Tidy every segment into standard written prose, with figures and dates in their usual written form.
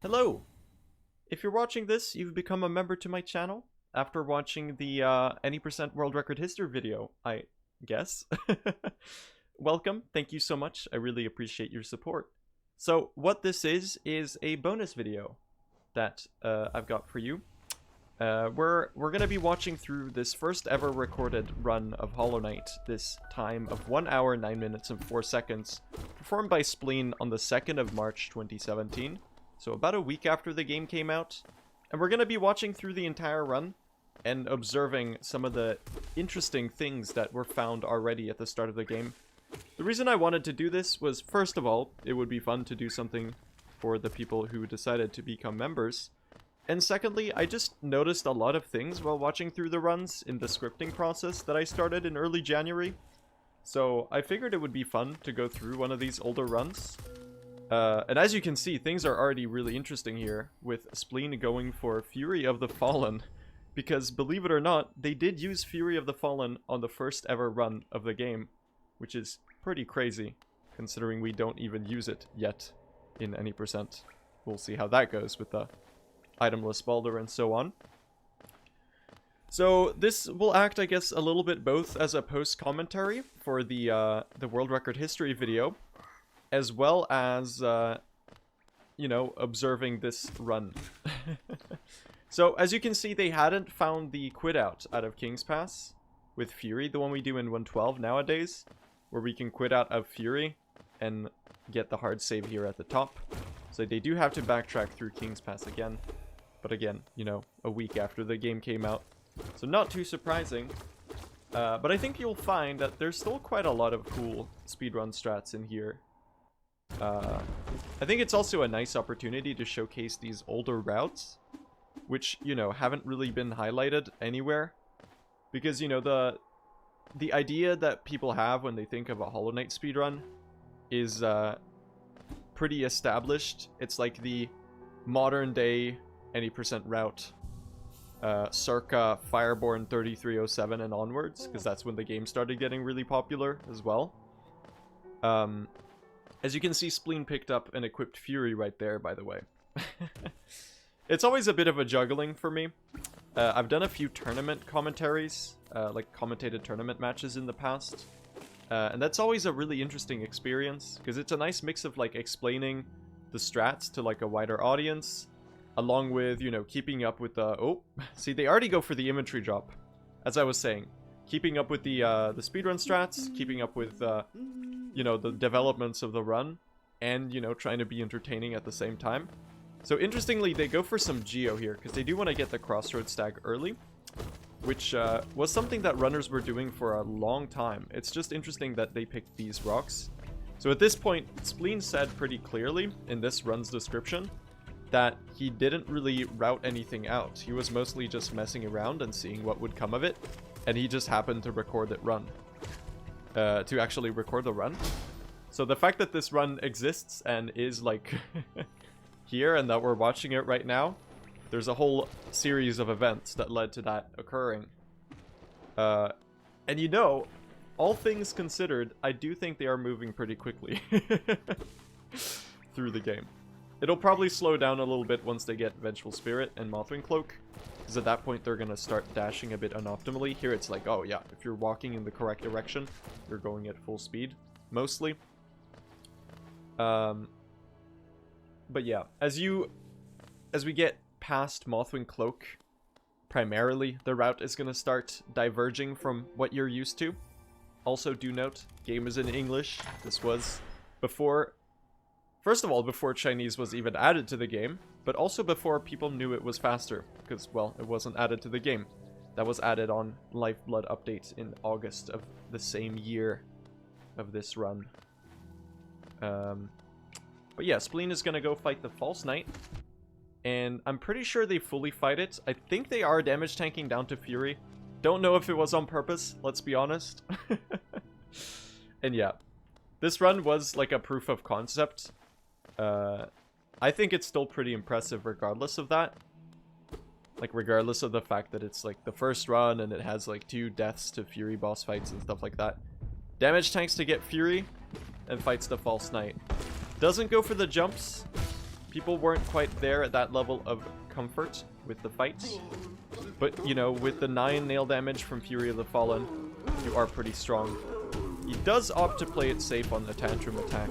Hello! If you're watching this, you've become a member to my channel after watching the any percent world record history video, I guess. Welcome, thank you so much, I really appreciate your support. So what this is a bonus video that I've got for you. We're gonna be watching through this first ever recorded run of Hollow Knight, this time of 1 hour, 9 minutes, and 4 seconds, performed by Spleen on the 2nd of March 2017. So about a week after the game came out, and we're going to be watching through the entire run and observing some of the interesting things that were found already at the start of the game. The reason I wanted to do this was, first of all, it would be fun to do something for the people who decided to become members. And secondly, I just noticed a lot of things while watching through the runs in the scripting process that I started in early January. So I figured it would be fun to go through one of these older runs. And as you can see, things are already really interesting here, with Spleen going for Fury of the Fallen. Because, believe it or not, they did use Fury of the Fallen on the first ever run of the game. Which is pretty crazy, considering we don't even use it yet in any percent. We'll see how that goes with the itemless Balder and so on. So this will act, I guess, a little bit both as a post-commentary for the world record history video, as well as, you know, observing this run. So, as you can see, they hadn't found the quit out of King's Pass with Fury, the one we do in 112 nowadays, where we can quit out of Fury and get the hard save here at the top. So they do have to backtrack through King's Pass again. But again, you know, a week after the game came out. So not too surprising. But I think you'll find that there's still quite a lot of cool speedrun strats in here. I think it's also a nice opportunity to showcase these older routes, which, you know, haven't really been highlighted anywhere. Because, you know, the idea that people have when they think of a Hollow Knight speedrun is pretty established. It's like the modern day any percent route, circa Fireborn 3307 and onwards, because that's when the game started getting really popular as well. As you can see, Spleen picked up an equipped Fury right there, by the way. It's always a bit of a juggling for me. I've done a few tournament commentaries, like commentated tournament matches in the past. And that's always a really interesting experience, because it's a nice mix of, like, explaining the strats to, like, a wider audience, along with, you know, keeping up with the... Oh, see, they already go for the inventory drop, as I was saying. Keeping up with the speedrun strats, keeping up with, you know, the developments of the run, and, you know, trying to be entertaining at the same time. So, interestingly, they go for some Geo here, because they do want to get the Crossroads stag early, which was something that runners were doing for a long time. It's just interesting that they picked these rocks. So, at this point, Spleen said pretty clearly in this run's description that he didn't really route anything out. He was mostly just messing around and seeing what would come of it. And he just happened to record it run. To actually record the run. So the fact that this run exists and is, like, here and that we're watching it right now, there's a whole series of events that led to that occurring. And you know, all things considered, I do think they are moving pretty quickly through the game. It'll probably slow down a little bit once they get Vengeful Spirit and Mothwing Cloak, because at that point they're going to start dashing a bit unoptimally. Here it's like, oh yeah, if you're walking in the correct direction, you're going at full speed, mostly. But yeah, as we get past Mothwing Cloak, primarily the route is going to start diverging from what you're used to. Also, do note, game is in English. This was before... First of all, before Chinese was even added to the game, but also before people knew it was faster, because, well, it wasn't added to the game. That was added on Lifeblood updates in August of the same year of this run. But yeah, Spleen is going to go fight the False Knight, and I'm pretty sure they fully fight it. I think they are damage tanking down to Fury. Don't know if it was on purpose, let's be honest. And yeah, this run was like a proof of concept. I think it's still pretty impressive regardless of that. Like, regardless of the fact that it's, like, the first run and it has, like, 2 deaths to Fury boss fights and stuff like that. Damage tanks to get Fury and fights the False Knight. Doesn't go for the jumps, People weren't quite there at that level of comfort with the fights. But, you know, with the 9 nail damage from Fury of the Fallen, you are pretty strong. He does opt to play it safe on the Tantrum attack.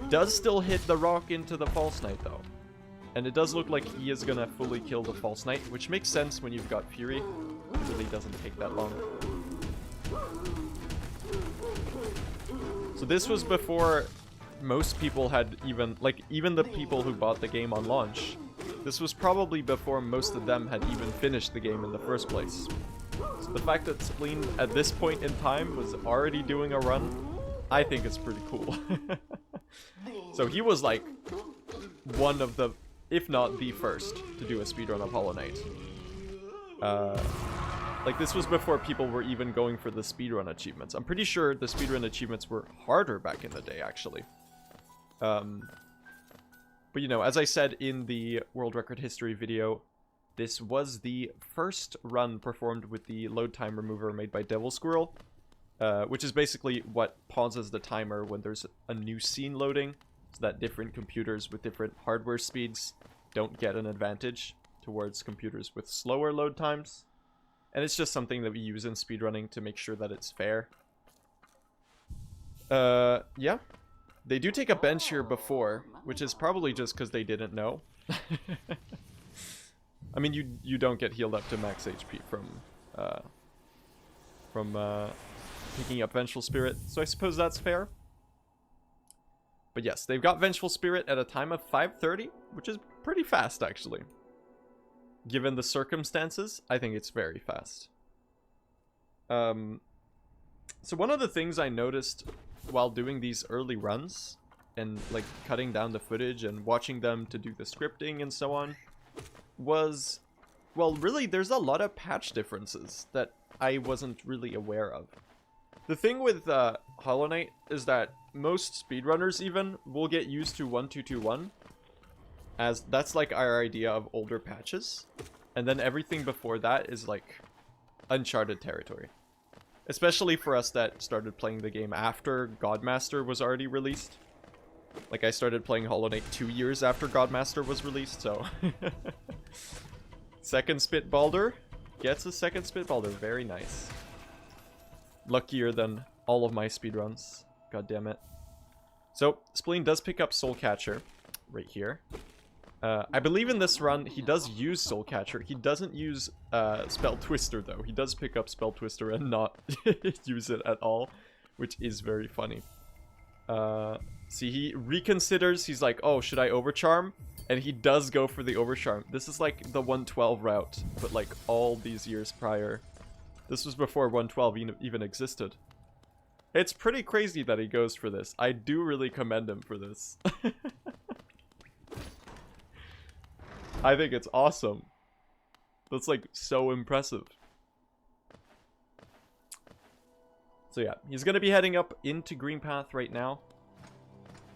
Does still hit the rock into the False Knight, though. And it does look like he is gonna fully kill the False Knight, which makes sense when you've got Fury. It really doesn't take that long. So this was before most people had even, like, even the people who bought the game on launch, this was probably before most of them had even finished the game in the first place. So the fact that Spleen at this point in time was already doing a run, I think is pretty cool. So he was like one of the, if not the first, to do a speedrun of Hollow Knight. Like, this was before people were even going for the speedrun achievements. I'm pretty sure the speedrun achievements were harder back in the day, actually. But, you know, as I said in the world record history video, this was the first run performed with the load time remover made by Devil Squirrel, which is basically what pauses the timer when there's a new scene loading, so that different computers with different hardware speeds don't get an advantage towards computers with slower load times. And it's just something that we use in speedrunning to make sure that it's fair. Yeah. They do take a bench here before, which is probably just because they didn't know. I mean, you don't get healed up to max HP from picking up Vengeful Spirit, so I suppose that's fair. But yes, they've got Vengeful Spirit at a time of 5:30, which is pretty fast, actually. Given the circumstances, I think it's very fast. So one of the things I noticed while doing these early runs, and like cutting down the footage and watching them to do the scripting and so on, was, well, really, there's a lot of patch differences that I wasn't really aware of. The thing with Hollow Knight is that most speedrunners even will get used to 1221, as that's like our idea of older patches, and then everything before that is like uncharted territory. Especially for us that started playing the game after Godmaster was already released. Like, I started playing Hollow Knight 2 years after Godmaster was released, so... Second Spitbalder gets a second Spitbalder. Very nice. Luckier than all of my speedruns. God damn it. So, Spleen does pick up Soul Catcher right here. I believe in this run, he does use Soul Catcher. He doesn't use Spell Twister, though. He does pick up Spell Twister and not use it at all, which is very funny. See, he reconsiders. He's like, oh, should I Overcharm? And he does go for the Overcharm. This is like the 112 route, but like all these years prior. This was before 112 even existed. It's pretty crazy that he goes for this. I do really commend him for this. I think it's awesome. That's like so impressive. So yeah, he's gonna be heading up into Green Path right now.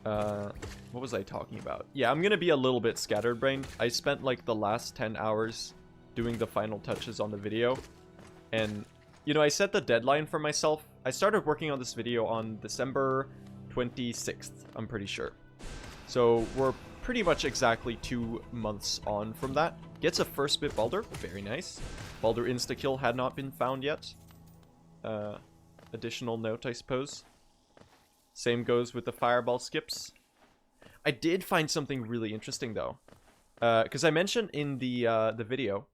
What was I talking about? Yeah, I'm gonna be a little bit scatterbrained. I spent like the last 10 hours doing the final touches on the video. And, you know, I set the deadline for myself. I started working on this video on December 26th, I'm pretty sure. So we're pretty much exactly 2 months on from that. Gets a first Spit Balder, very nice. Balder insta-kill had not been found yet. Additional note, I suppose. Same goes with the Fireball skips. I did find something really interesting, though. Because I mentioned in the video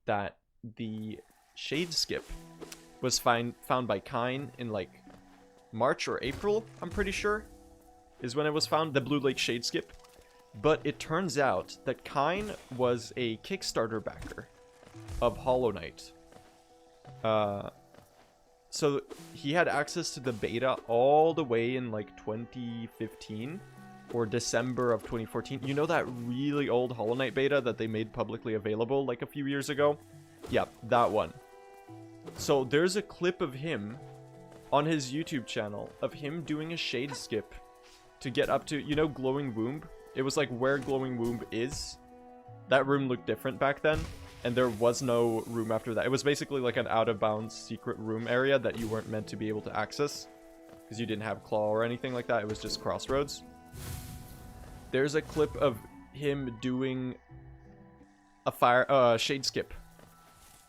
that the Shade skip was found by Kine in, like, March or April, I'm pretty sure, is when it was found, the Blue Lake Shade skip. But it turns out that Kine was a Kickstarter backer of Hollow Knight. So he had access to the beta all the way in like 2015 or December of 2014. You know that really old Hollow Knight beta that they made publicly available like a few years ago? Yeah, that one. So there's a clip of him on his YouTube channel of him doing a shade skip to get up to, you know, Glowing Womb? It was like where Glowing Womb is. That room looked different back then. And there was no room after that. It was basically like an out-of-bounds secret room area that you weren't meant to be able to access. Because you didn't have Claw or anything like that. It was just Crossroads. there's a clip of him doing a shade skip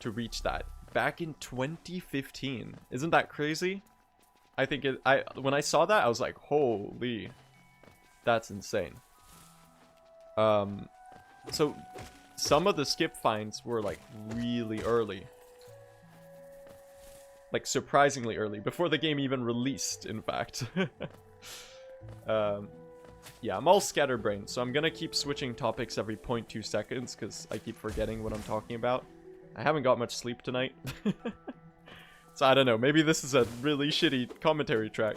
to reach that back in 2015. Isn't that crazy? I think when I saw that, I was like, holy, that's insane. So some of the skip finds were like really early. Like surprisingly early, before the game even released, in fact. Yeah, I'm all scatterbrained, so I'm gonna keep switching topics every 0.2 seconds because I keep forgetting what I'm talking about. I haven't got much sleep tonight. So I don't know, maybe this is a really shitty commentary track.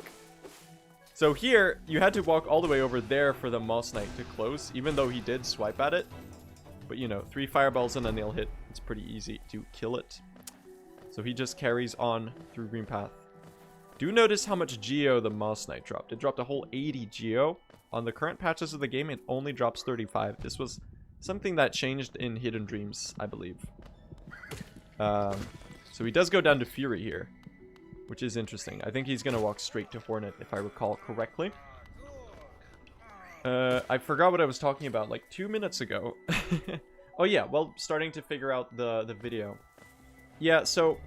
So here, you had to walk all the way over there for the Moss Knight to close, even though he did swipe at it. But you know, 3 fireballs and a nail hit, it's pretty easy to kill it. So he just carries on through Green Path. Do notice how much Geo the Moss Knight dropped. It dropped a whole 80 Geo. On the current patches of the game, it only drops 35. This was something that changed in Hidden Dreams, I believe. So he does go down to Fury here, which is interesting. I think he's going to walk straight to Hornet, if I recall correctly. I forgot what I was talking about like 2 minutes ago. Oh yeah, well, starting to figure out the video. Yeah, so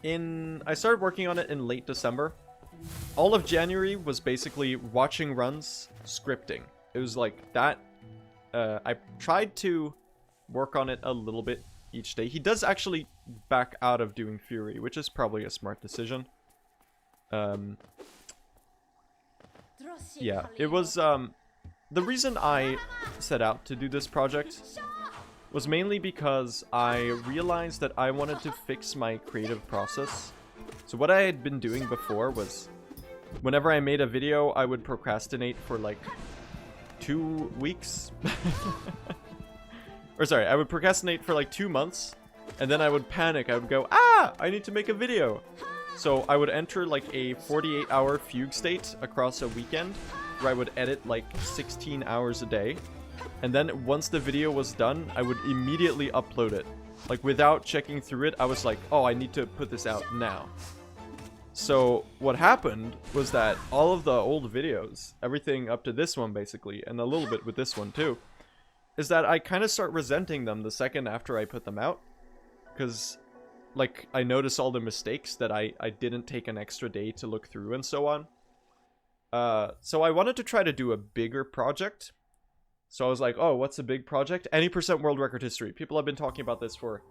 I started working on it in late December. All of January was basically watching runs, scripting. It was like that. I tried to work on it a little bit each day. He does actually back out of doing Fury, which is probably a smart decision. Yeah, it was the reason I set out to do this project was mainly because I realized that I wanted to fix my creative process. So what I had been doing before was, whenever I made a video, I would procrastinate for like 2 weeks. Or sorry, I would procrastinate for like 2 months, and then I would panic. I would go, I need to make a video. So I would enter like a 48-hour fugue state across a weekend, where I would edit like 16 hours a day. And then once the video was done, I would immediately upload it. Like without checking through it, I was like, oh, I need to put this out now. So what happened was that all of the old videos, everything up to this one basically, and a little bit with this one too, is that I kind of start resenting them the second after I put them out. Because, like, I notice all the mistakes that I didn't take an extra day to look through and so on. So I wanted to try to do a bigger project. So I was like, oh, what's a big project? Any % world record history. People have been talking about this for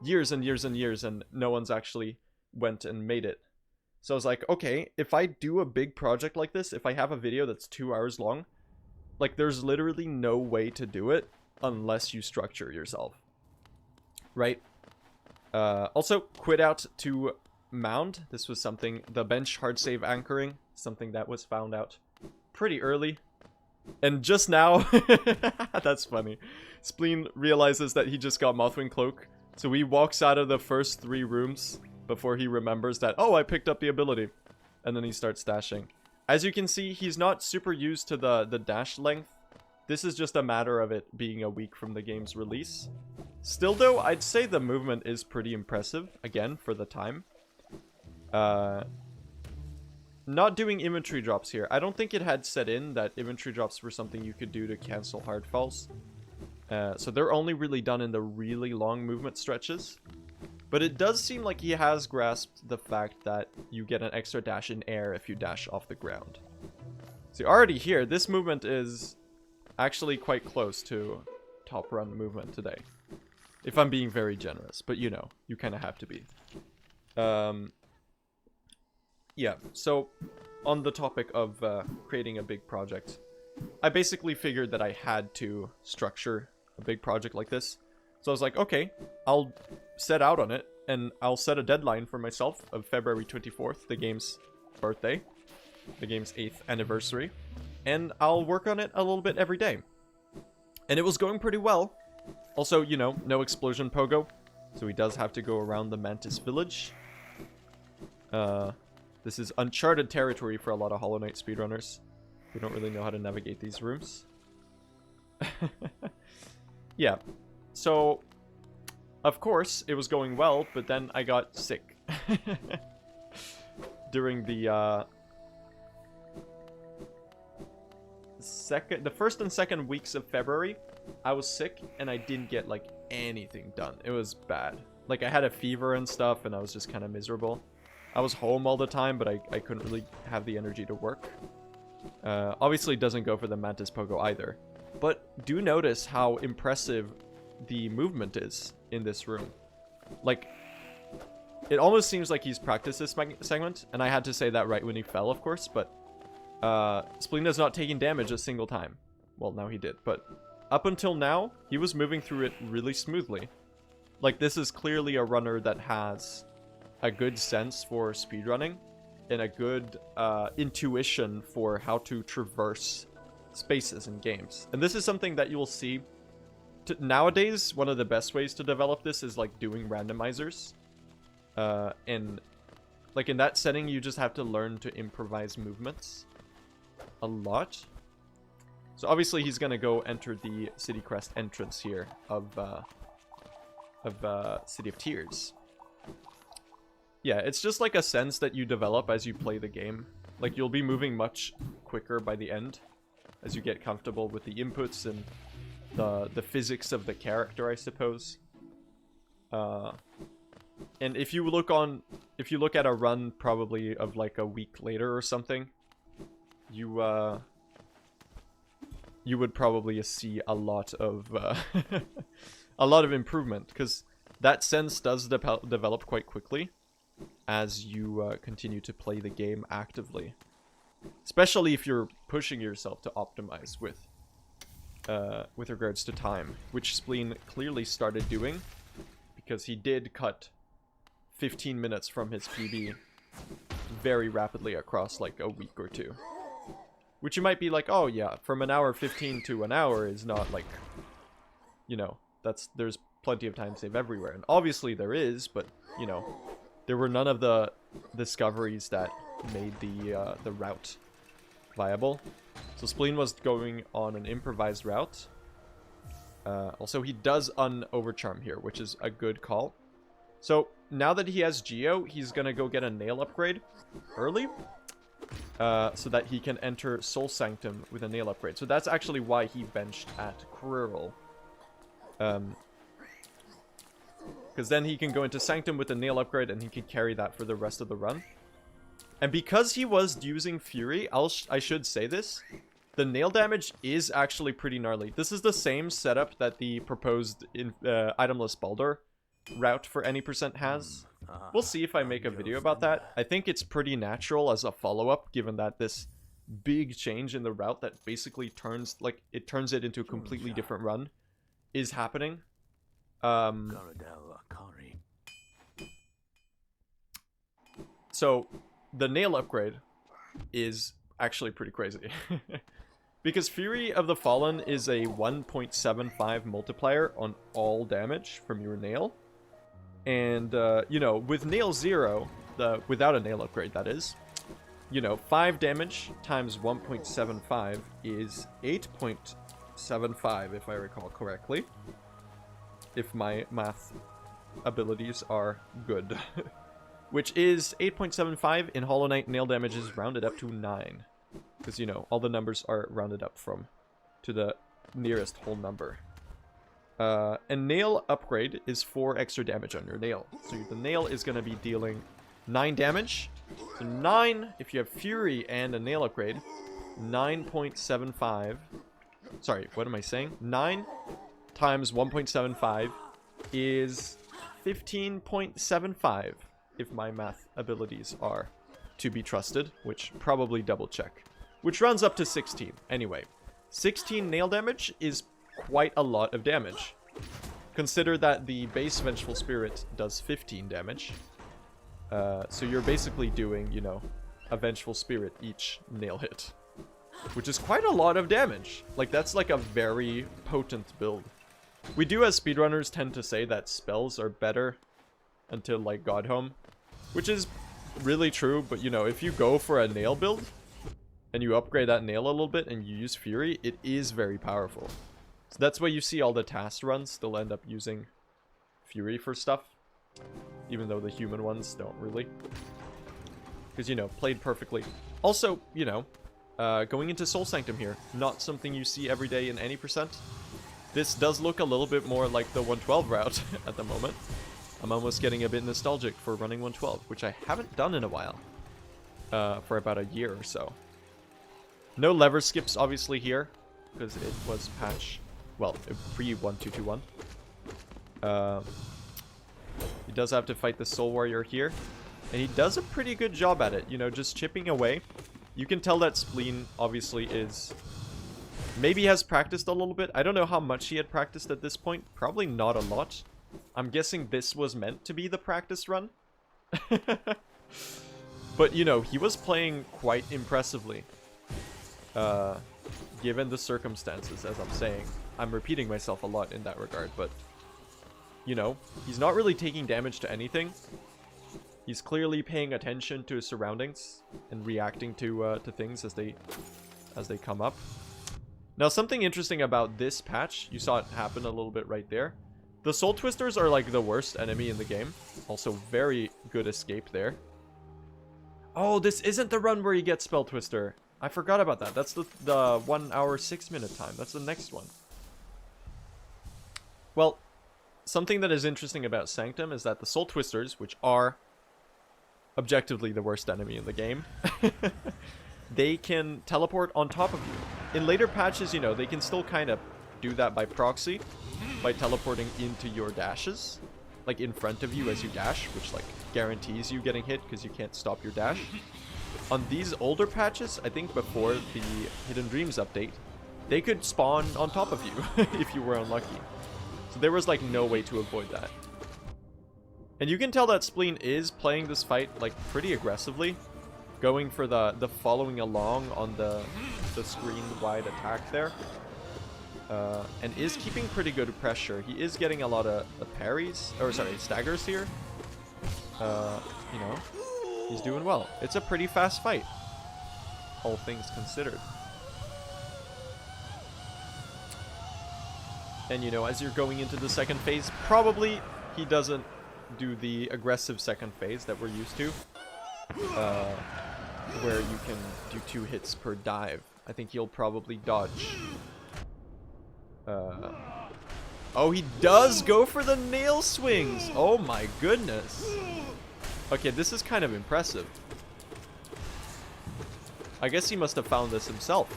years and years and years, and no one's actually went and made it. So I was like, okay, if I do a big project like this, if I have a video that's 2 hours long, like, there's literally no way to do it unless you structure yourself. Right? Also, quit out to Mound. This was something, the bench hard save anchoring, something that was found out pretty early. And just now, that's funny, Spleen realizes that he just got Mothwing Cloak. So he walks out of the first 3 rooms before he remembers that, oh, I picked up the ability. And then he starts dashing. As you can see, he's not super used to the dash length. This is just a matter of it being a week from the game's release. Still though, I'd say the movement is pretty impressive, again, for the time. Not doing inventory drops here. I don't think it had set in that inventory drops were something you could do to cancel hard falls. So they're only really done in the really long movement stretches. But it does seem like he has grasped the fact that you get an extra dash in air if you dash off the ground. So already here, this movement is actually quite close to top run movement today. If I'm being very generous, but you know, you kind of have to be. Yeah, so on the topic of creating a big project, I basically figured that I had to structure a big project like this. So I was like, okay, I'll set out on it, and I'll set a deadline for myself of February 24th, the game's birthday, the game's 8th anniversary, and I'll work on it a little bit every day. And it was going pretty well. Also, you know, no explosion pogo, so he does have to go around the Mantis village. This is uncharted territory for a lot of Hollow Knight speedrunners. We don't really know how to navigate these rooms. Yeah, so of course it was going well, but then I got sick during the the first and second weeks of February, I was sick and I didn't get like anything done. It was bad. Like I had a fever and stuff and I was just kind of miserable. I was home all the time, but I couldn't really have the energy to work. Obviously it doesn't go for the Mantis Pogo either. But do notice how impressive the movement is in this room. Like, it almost seems like he's practiced this segment, and I had to say that right when he fell, of course, but Spleen has not taken damage a single time. Well, now he did, but up until now, he was moving through it really smoothly. Like, this is clearly a runner that has a good sense for speedrunning and a good intuition for how to traverse spaces in games. And this is something that you'll see nowadays. One of the best ways to develop this is like doing randomizers. And like in that setting, you just have to learn to improvise movements a lot. So obviously he's gonna go enter the City Crest entrance here of City of Tears. Yeah, it's just like a sense that you develop as you play the game. Like you'll be moving much quicker by the end as you get comfortable with the inputs and the physics of the character, I suppose. And if you look at a run probably of like a week later or something, you would probably see a lot of a lot of improvement, because that sense does develop quite quickly as you continue to play the game actively, especially if you're pushing yourself to optimize with regards to time, which Spleen clearly started doing, because he did cut 15 minutes from his PB very rapidly across like a week or two. Which you might be like, oh yeah, from an hour 15 to an hour is not like, you know, there's plenty of time save everywhere. And obviously there is, but, you know, there were none of the discoveries that made the route viable. So Spleen was going on an improvised route. Also, he does un-overcharm here, which is a good call. So now that he has Geo, he's gonna go get a nail upgrade early, so that he can enter Soul Sanctum with a nail upgrade. So that's actually why he benched at Cruel. Because then he can go into Sanctum with a nail upgrade and he can carry that for the rest of the run. And because he was using Fury, I should say this, the nail damage is actually pretty gnarly. This is the same setup that the proposed itemless Baldur route for any percent has. We'll see if I make a video about that. I think it's pretty natural as a follow-up, given that this big change in the route that basically turns it into a completely different run is happening. So the nail upgrade is actually pretty crazy. Because Fury of the Fallen is a 1.75 multiplier on all damage from your nail. And, you know, with nail 0, without a nail upgrade, that is, you know, 5 damage times 1.75 is 8.75, if I recall correctly. If my math abilities are good. Which is 8.75 in Hollow Knight. Nail damage is rounded up to 9. Because, you know, all the numbers are rounded up to the nearest whole number. And nail upgrade is 4 extra damage on your nail. So the nail is going to be dealing 9 damage. So 9, if you have Fury and a nail upgrade, 9.75. Sorry, what am I saying? 9 times 1.75 is 15.75, if my math abilities are to be trusted, which probably double check. Which runs up to 16. Anyway, 16 nail damage is quite a lot of damage. Consider that the base Vengeful Spirit does 15 damage. So you're basically doing, you know, a Vengeful Spirit each nail hit. Which is quite a lot of damage. Like, that's like a very potent build. We do, as speedrunners, tend to say that spells are better until, like, Godhome. Which is really true, but, you know, if you go for a nail build and you upgrade that nail a little bit and you use Fury, it is very powerful. So that's why you see all the task runs still end up using Fury for stuff. Even though the human ones don't really. Because, you know, played perfectly. Also, you know, Going into Soul Sanctum here. Not something you see every day in any percent. This does look a little bit more like the 112 route at the moment. I'm almost getting a bit nostalgic for running 112, which I haven't done in a while. For about a year or so. No lever skips, obviously, here. Because it was patch... Well, pre-1221. He does have to fight the Soul Warrior here. And he does a pretty good job at it. You know, just chipping away. You can tell that Spleen, obviously, is... Maybe has practiced a little bit. I don't know how much he had practiced at this point. Probably not a lot. I'm guessing this was meant to be the practice run. But, you know, he was playing quite impressively. Given the circumstances, as I'm saying. I'm repeating myself a lot in that regard, but... You know, he's not really taking damage to anything. He's clearly paying attention to his surroundings and reacting to things as they come up. Now, something interesting about this patch, you saw it happen a little bit right there. The Soul Twisters are like the worst enemy in the game. Also, very good escape there. Oh, this isn't the run where you get Spell Twister. I forgot about that. That's the 1 hour 6 minute time. That's the next one. Well, something that is interesting about Sanctum is that the Soul Twisters, which are objectively the worst enemy in the game, they can teleport on top of you. In later patches, you know, they can still kind of do that by proxy, by teleporting into your dashes, like in front of you as you dash, which like guarantees you getting hit because you can't stop your dash. On these older patches, I think before the Hidden Dreams update, they could spawn on top of you if you were unlucky. So there was like no way to avoid that. And you can tell that Spleen is playing this fight like pretty aggressively, going for the following along on the screen wide attack there. And is keeping pretty good pressure. He is getting a lot of parries, or sorry, staggers here. You know, he's doing well. It's a pretty fast fight, all things considered. And you know, as you're going into the second phase, probably he doesn't do the aggressive second phase that we're used to, where you can do 2 hits per dive. I think he'll probably dodge. Oh, he does go for the nail swings. Oh my goodness. Okay, this is kind of impressive. I guess he must have found this himself.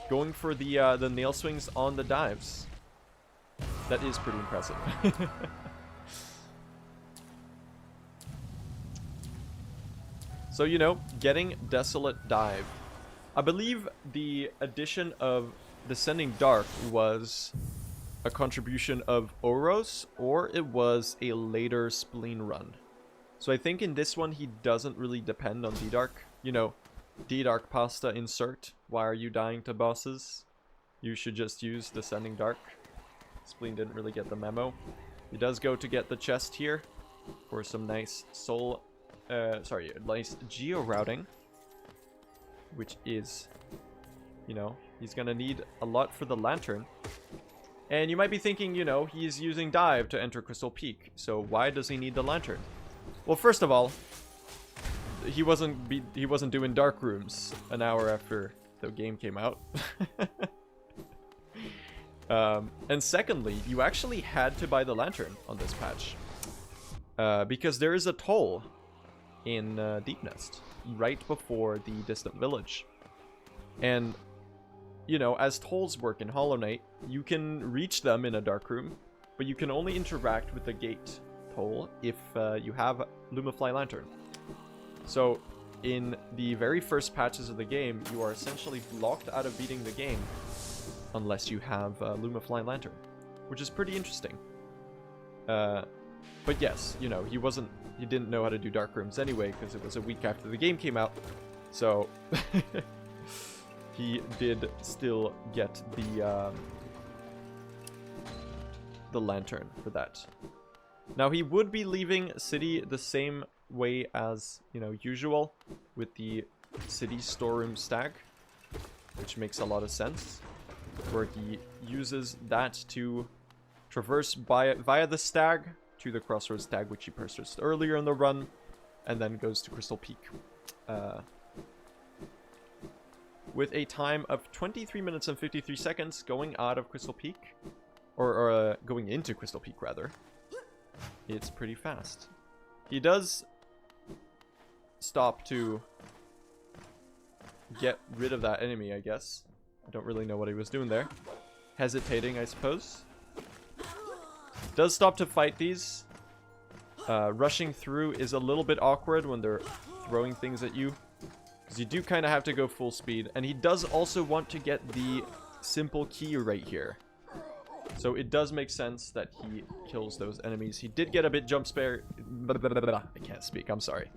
Going for the nail swings on the dives. That is pretty impressive. So, you know, getting Desolate Dive. I believe the addition of Descending Dark was a contribution of Oros, or it was a later Spleen run. So I think in this one he doesn't really depend on D-Dark. You know, D-Dark pasta insert. Why are you dying to bosses? You should just use Descending Dark. Spleen didn't really get the memo. He does go to get the chest here for some nice nice geo-routing, which is, you know, he's gonna need a lot for the lantern. And you might be thinking, you know, he's using dive to enter Crystal Peak, so why does he need the lantern? Well, first of all, he wasn't doing dark rooms an hour after the game came out. And secondly, you actually had to buy the lantern on this patch, because there is a toll in Deep Nest right before the distant village. And, you know, as tolls work in Hollow Knight, you can reach them in a dark room, but you can only interact with the gate toll if you have Lumafly Lantern. So in the very first patches of the game, you are essentially blocked out of beating the game unless you have Lumafly Lantern, which is pretty interesting. But yes, you know, he didn't know how to do dark rooms anyway, because it was a week after the game came out. So he did still get the lantern for that. Now he would be leaving City the same way as, you know, usual, with the City storeroom stag, which makes a lot of sense, where he uses that to traverse via the stag to the Crossroads Stag, which he purchased earlier in the run, and then goes to Crystal Peak. with a time of 23 minutes and 53 seconds going out of Crystal Peak. Or going into Crystal Peak, rather. It's pretty fast. He does stop to get rid of that enemy, I guess. I don't really know what he was doing there. Hesitating, I suppose. Does stop to fight these. Rushing through is a little bit awkward when they're throwing things at you, because you do kind of have to go full speed. And he does also want to get the simple key right here. So it does make sense that he kills those enemies. He did get a bit jump scared. I can't speak, I'm sorry.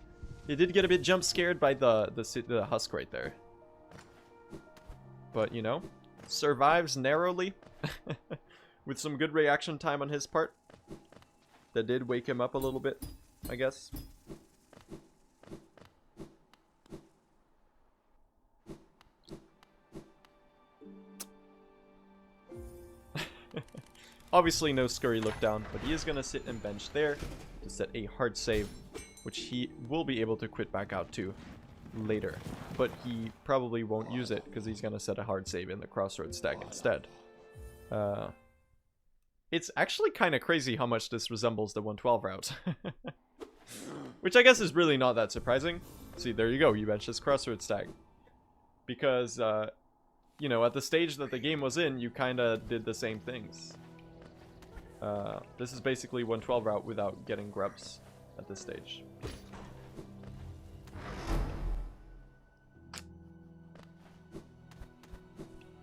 He did get a bit jump scared by the husk right there. But, you know, survives narrowly with some good reaction time on his part. That did wake him up a little bit, I guess. Obviously no scurry look down, but he is going to sit and bench there to set a hard save, which he will be able to quit back out to later. But he probably won't use it because he's going to set a hard save in the crossroads stack instead. It's actually kind of crazy how much this resembles the 112 route. Which I guess is really not that surprising. See, there you go, you bench this crossroads stack. Because, you know, at the stage that the game was in, you kind of did the same things. This is basically 112 route without getting grubs at this stage.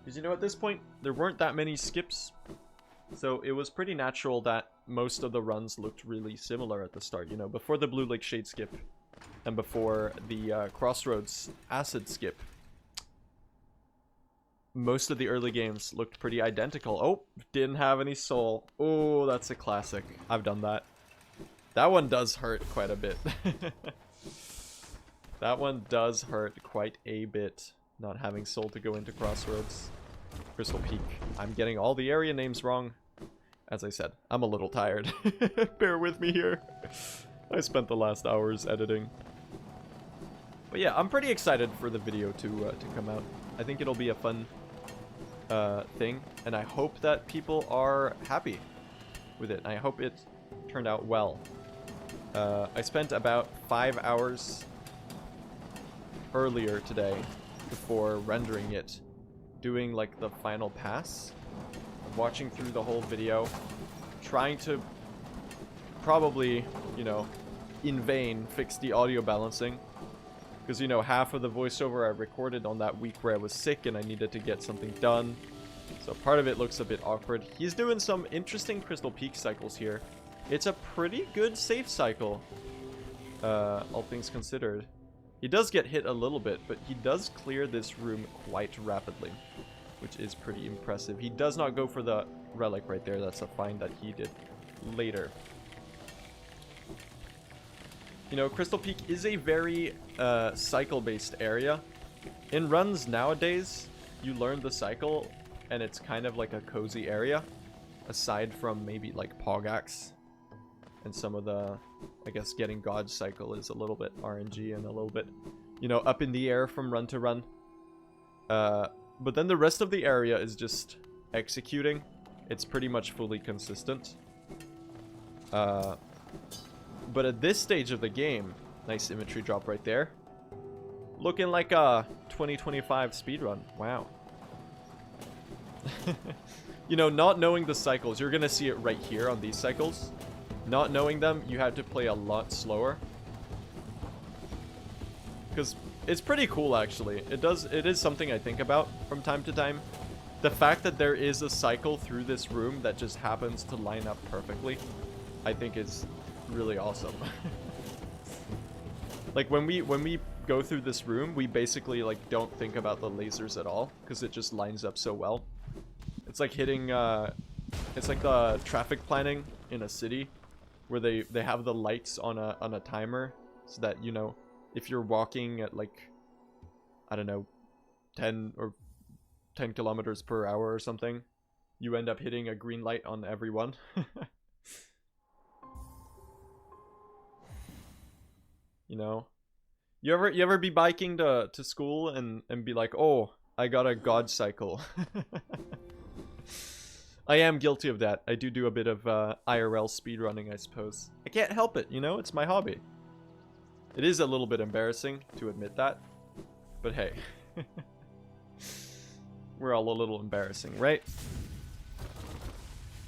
Because, you know, at this point, there weren't that many skips. So it was pretty natural that most of the runs looked really similar at the start. You know, before the Blue Lake Shade skip and before the Crossroads Acid skip, most of the early games looked pretty identical. Oh, didn't have any soul. Oh, that's a classic. I've done that. That one does hurt quite a bit. That one does hurt quite a bit, not having soul to go into Crossroads. Crystal Peak. I'm getting all the area names wrong. As I said, I'm a little tired. Bear with me here. I spent the last hours editing. But yeah, I'm pretty excited for the video to come out. I think it'll be a fun thing, and I hope that people are happy with it. I hope it turned out well. I spent about 5 hours earlier today before rendering it, doing like the final pass, watching through the whole video, trying to probably, you know, in vain fix the audio balancing, because, you know, half of the voiceover I recorded on that week where I was sick and I needed to get something done, so part of it looks a bit awkward. He's doing some interesting Crystal Peak cycles here. It's a pretty good save cycle, all things considered. He does get hit a little bit, but he does clear this room quite rapidly, which is pretty impressive. He does not go for the relic right there. That's a find that he did later. You know, Crystal Peak is a very cycle-based area. In runs nowadays, you learn the cycle, and it's kind of like a cozy area, aside from maybe like Pogax and some of the, I guess, getting God cycle is a little bit RNG and a little bit, you know, up in the air from run to run. But then the rest of the area is just executing. It's pretty much fully consistent. But at this stage of the game, nice imagery drop right there. Looking like a 2025 speedrun. Wow. You know, not knowing the cycles, you're gonna see it right here on these cycles. Not knowing them, you have to play a lot slower. Because it's pretty cool, actually. It is something I think about from time to time. The fact that there is a cycle through this room that just happens to line up perfectly, I think is really awesome. Like when we go through this room, we basically like don't think about the lasers at all because it just lines up so well. It's like hitting it's like the traffic planning in a city where they have the lights on a timer so that, you know, if you're walking at like, I don't know, 10 kilometers per hour or something, you end up hitting a green light on everyone. You know, you ever be biking to school and be like, oh, I got a god cycle. I am guilty of that. I do a bit of IRL speedrunning, I suppose. I can't help it, you know? It's my hobby. It is a little bit embarrassing to admit that. But hey. We're all a little embarrassing, right?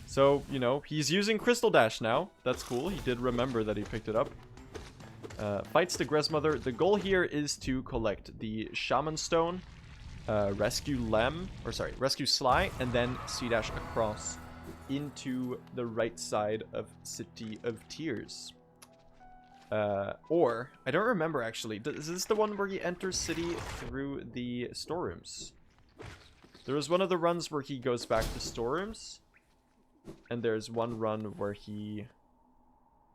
So, you know, he's using Crystal Dash now. That's cool. He did remember that he picked it up. Fights the Grezmother. The goal here is to collect the Shaman Stone, rescue rescue Sly, and then C-dash across into the right side of City of Tears. Or, I don't remember actually. Is this the one where he enters City through the storerooms? There was one of the runs where he goes back to storerooms, and there's one run where he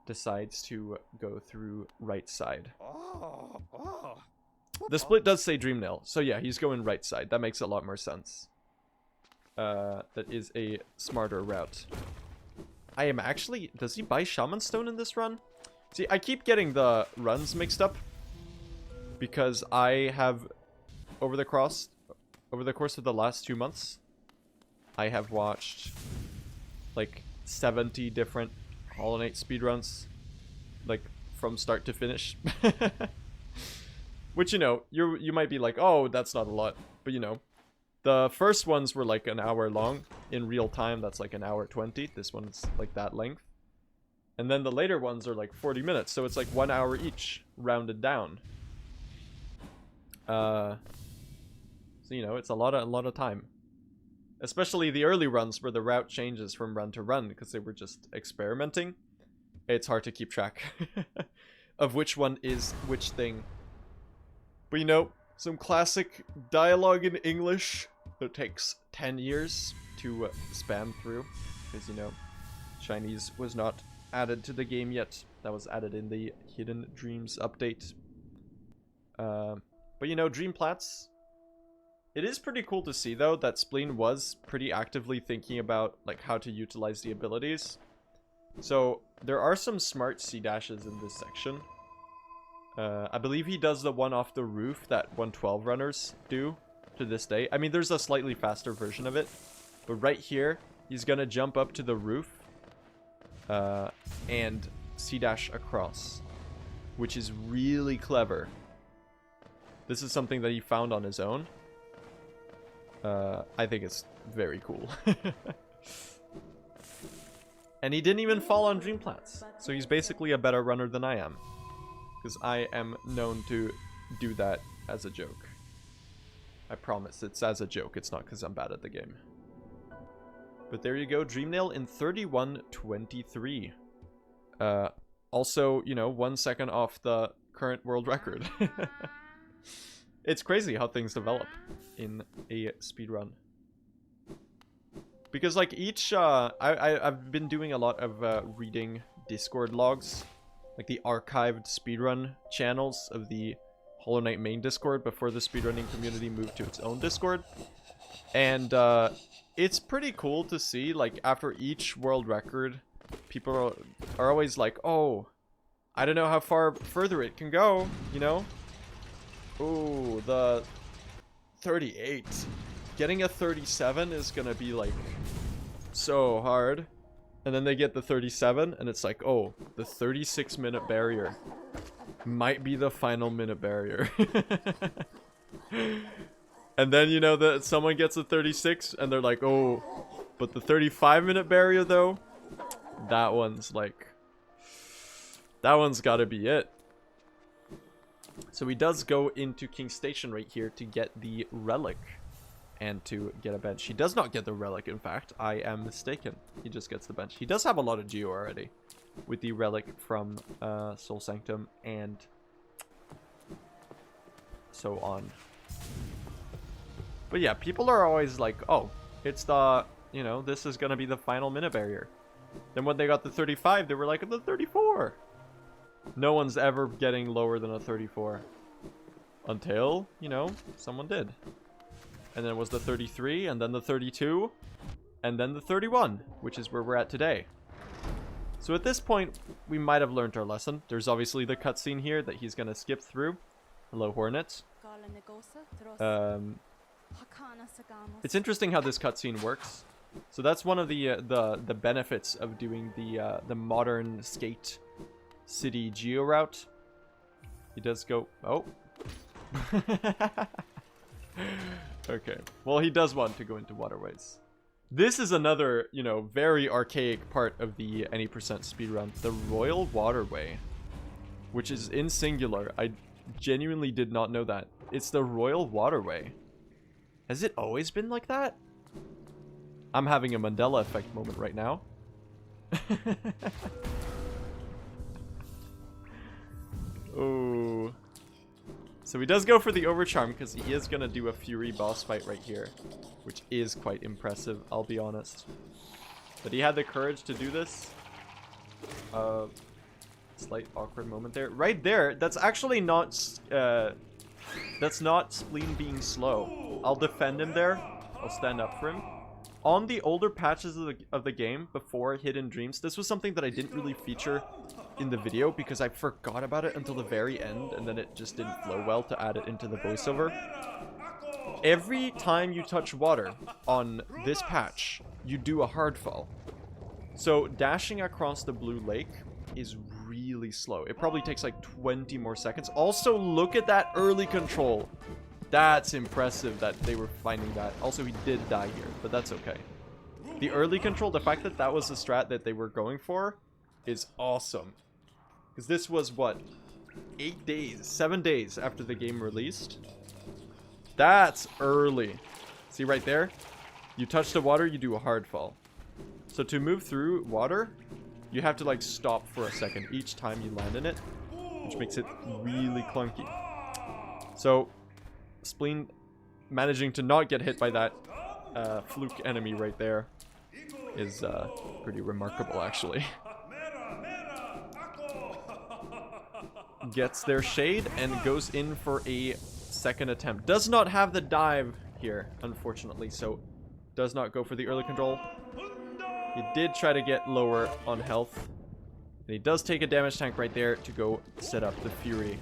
decides to go through right side. The split does say Dreamnail, so yeah, he's going right side. That makes a lot more sense. That is a smarter route. I am actually... Does he buy Shaman Stone in this run? See, I keep getting the runs mixed up because I have, over the course of the last 2 months, I have watched like 70 different Hollow Knight speedruns, like from start to finish. Which, you know, you might be like, oh, that's not a lot, but you know, the first ones were like an hour long in real time. That's like an hour 20. This one's like that length. And then the later ones are like 40 minutes, so it's like 1 hour each, rounded down. So, you know, it's a lot of time. Especially the early runs where the route changes from run to run, because they were just experimenting. It's hard to keep track of which one is which thing. But, you know, some classic dialogue in English that takes 10 years to spam through. Because, you know, Chinese was not added to the game yet. That was added in the Hidden Dreams update. But you know, Dreamplats. It is pretty cool to see though that Spleen was pretty actively thinking about like how to utilize the abilities. So there are some smart C dashes in this section. I believe he does the one off the roof that 112 runners do to this day. I mean, there's a slightly faster version of it, but right here he's gonna jump up to the roof and C-dash across, which is really clever. This is something that he found on his own. I think it's very cool. And he didn't even fall on Dreamplats, so he's basically a better runner than I am, because I am known to do that as a joke. I promise, it's as a joke, it's not because I'm bad at the game. But there you go, Dreamnail in 31:23. Also, you know, 1 second off the current world record. It's crazy how things develop in a speedrun. Because like each, I've been doing a lot of reading Discord logs, like the archived speedrun channels of the Hollow Knight main Discord before the speedrunning community moved to its own Discord. And it's pretty cool to see, like, after each world record, people are always like, oh, I don't know how far further it can go, you know? Ooh, the 38. Getting a 37 is gonna be, like, so hard. And then they get the 37, and it's like, oh, the 36-minute barrier might be the final minute barrier. And then, you know, that someone gets a 36, and they're like, oh, but the 35-minute barrier, though, that one's like, that one's gotta be it. So he does go into King's Station right here to get the relic and to get a bench. He does not get the relic, in fact. I am mistaken. He just gets the bench. He does have a lot of geo already with the relic from Soul Sanctum and so on. But yeah, people are always like, oh, it's the, you know, this is going to be the final minute barrier. Then when they got the 35, they were like, the 34. No one's ever getting lower than a 34. Until, you know, someone did. And then it was the 33, and then the 32, and then the 31, which is where we're at today. So at this point, we might have learned our lesson. There's obviously the cutscene here that he's going to skip through. Hello, Hornet. It's interesting how this cutscene works. So that's one of the benefits of doing the modern skate city geo route. He does go. Oh. Okay. Well, he does want to go into waterways. This is another, you know, very archaic part of the any percent speedrun. The Royal Waterway, which is in singular. I genuinely did not know that. It's the Royal Waterway. Has it always been like that? I'm having a Mandela effect moment right now. Oh. So he does go for the overcharm because he is going to do a Fury boss fight right here, which is quite impressive, I'll be honest. But he had the courage to do this. Slight awkward moment there. Right there, that's actually not... that's not Spleen being slow. I'll defend him there. I'll stand up for him. On the older patches of the game, before Hidden Dreams, this was something that I didn't really feature in the video because I forgot about it until the very end, and then it just didn't flow well to add it into the voiceover. Every time you touch water on this patch, you do a hard fall. So dashing across the blue lake is really slow. It probably takes like 20 more seconds. Also, look at that early control. That's impressive that they were finding that. Also, he did die here, but that's okay. The early control, the fact that that was the strat that they were going for is awesome. Because this was, what, 8 days, 7 days after the game released? That's early. See right there? You touch the water, you do a hard fall. So to move through water, you have to like stop for a second each time you land in it, which makes it really clunky. So Spleen managing to not get hit by that fluke enemy right there is pretty remarkable, actually. Gets their shade and goes in for a second attempt. Does not have the dive here, unfortunately, so does not go for the early control. He did try to get lower on health, and he does take a damage tank right there to go set up the Fury.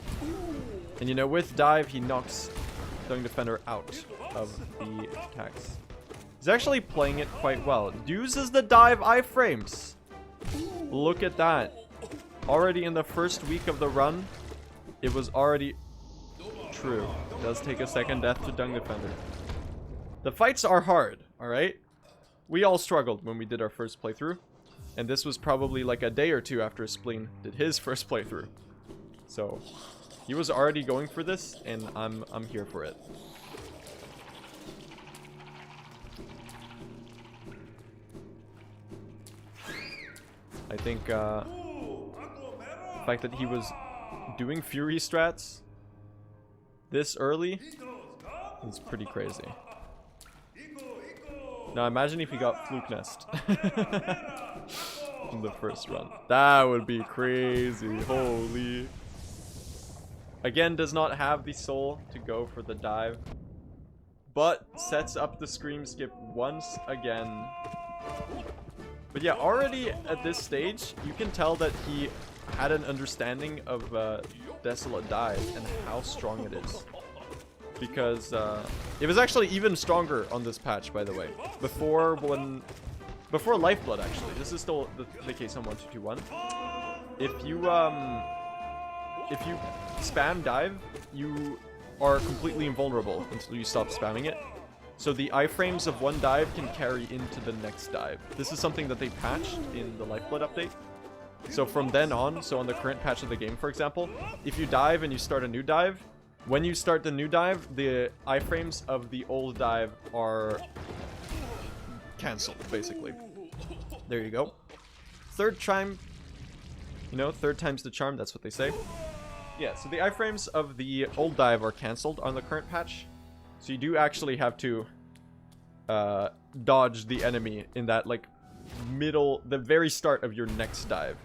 And you know, with dive, he knocks Young Defender out of the attacks. He's actually playing it quite well. Uses the dive iframes. Look at that. Already in the first week of the run, it was already true. Does take a second death to Dung Defender. The fights are hard, alright? We all struggled when we did our first playthrough. And this was probably like a day or two after Spleen did his first playthrough. So he was already going for this, and I'm here for it. I think the fact that he was doing Fury strats this early is pretty crazy. Now imagine if he got Fluke Nest in the first run. That would be crazy. Holy. Again, does not have the soul to go for the dive, but sets up the Scream Skip once again. But yeah, already at this stage, you can tell that he had an understanding of Desolate Dive and how strong it is. Because it was actually even stronger on this patch, by the way. Before Lifeblood, actually. This is still the case on 1.2.2.1. If you spam dive, you are completely invulnerable until you stop spamming it. So the iframes of one dive can carry into the next dive. This is something that they patched in the Lifeblood update. So from then on, so on the current patch of the game, for example, if you dive and you start a new dive, when you start the new dive, the iframes of the old dive are cancelled, basically. There you go. Third time, you know, third time's the charm, that's what they say. Yeah, so the iframes of the old dive are cancelled on the current patch. So you do actually have to dodge the enemy in that, like, the very start of your next dive.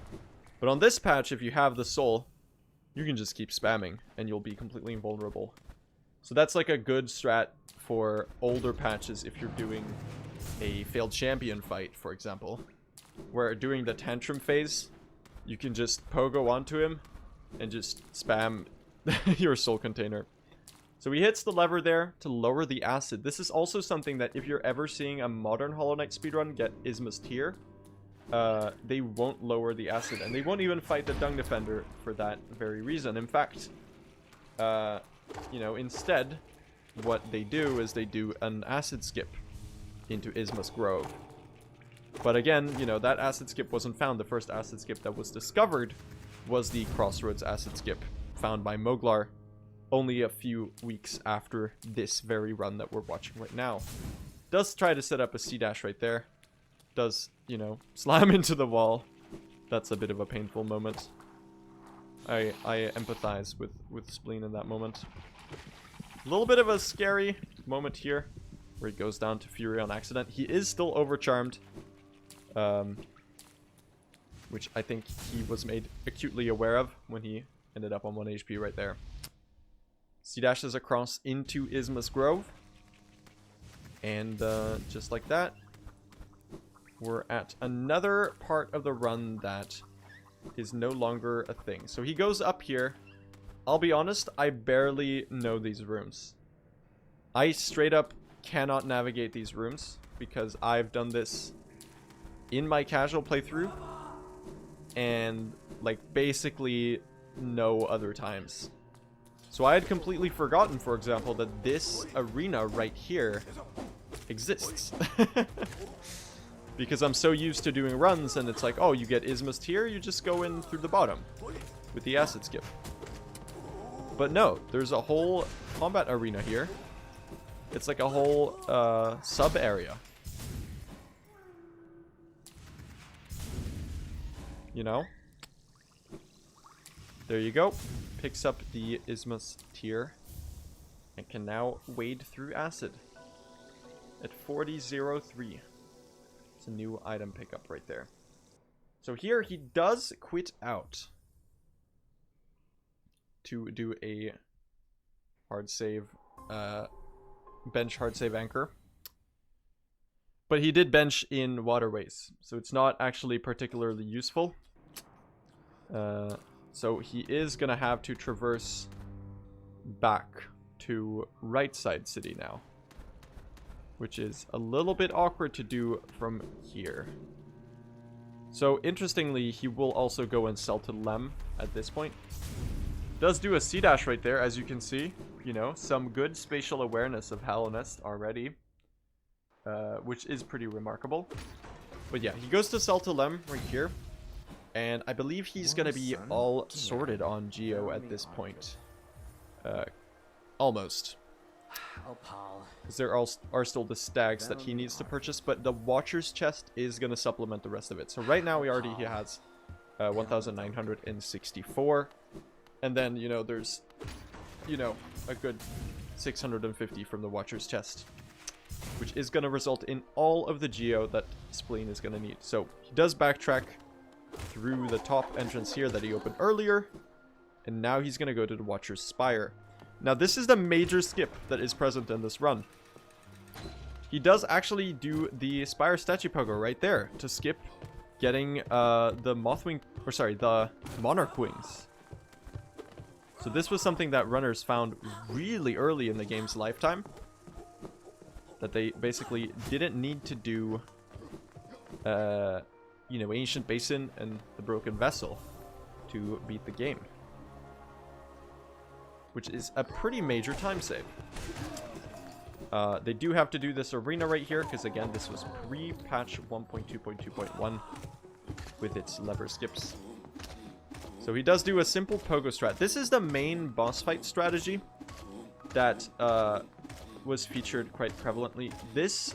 But on this patch, if you have the soul, you can just keep spamming and you'll be completely invulnerable. So that's like a good strat for older patches if you're doing a failed champion fight, for example, where during the tantrum phase, you can just pogo onto him and just spam your soul container. So he hits the lever there to lower the acid. This is also something that if you're ever seeing a modern Hollow Knight speedrun get Isma's Tear, they won't lower the acid, and they won't even fight the Dung Defender for that very reason. In fact, you know, instead, what they do is they do an acid skip into Isma's Grove. But again, you know, that acid skip wasn't found. The first acid skip that was discovered was the Crossroads acid skip, found by Moglar only a few weeks after this very run that we're watching right now. Does try to set up a C-dash right there. Does, you know, slam into the wall. That's a bit of a painful moment. I empathize with Spleen in that moment. A little bit of a scary moment here, where he goes down to Fury on accident. He is still overcharmed, which I think he was made acutely aware of when he ended up on 1 HP right there. C-dashes across into Isma's Grove. And just like that, we're at another part of the run that is no longer a thing. So he goes up here. I'll be honest, I barely know these rooms. I straight up cannot navigate these rooms because I've done this in my casual playthrough and like basically no other times. So I had completely forgotten, for example, that this arena right here exists. Because I'm so used to doing runs and it's like, oh, you get Isma's Tear, you just go in through the bottom with the acid skip. But no, there's a whole combat arena here. It's like a whole sub area. You know? There you go. Picks up the Isma's Tear and can now wade through acid at 40.03. It's a new item pickup right there. So here he does quit out to do a hard save, bench hard save anchor. But he did bench in waterways, so it's not actually particularly useful. So he is going to have to traverse back to right side city now, which is a little bit awkward to do from here. So interestingly, he will also go and sell to Lem at this point. Does do a C-dash right there, as you can see. You know, some good spatial awareness of Hallownest already, which is pretty remarkable. But yeah, he goes to sell to Lem right here. And I believe he's going to be all sorted on Geo at this point. Almost. Because there are still the stags that he needs to purchase, but the Watcher's chest is going to supplement the rest of it. So right now he has 1,964. And then, you know, there's, you know, a good 650 from the Watcher's chest, which is going to result in all of the Geo that Spleen is going to need. So he does backtrack through the top entrance here that he opened earlier, and now he's going to go to the Watcher's Spire. Now this is the major skip that is present in this run. He does actually do the Spire statue pogo right there to skip getting the Mothwing, or sorry, the Monarch Wings. So this was something that runners found really early in the game's lifetime, that they basically didn't need to do you know, Ancient Basin and the Broken Vessel to beat the game, which is a pretty major time save. They do have to do this arena right here, because again, this was pre-patch 1.2.2.1 with its lever skips. So he does do a simple pogo strat. This is the main boss fight strategy that was featured quite prevalently. This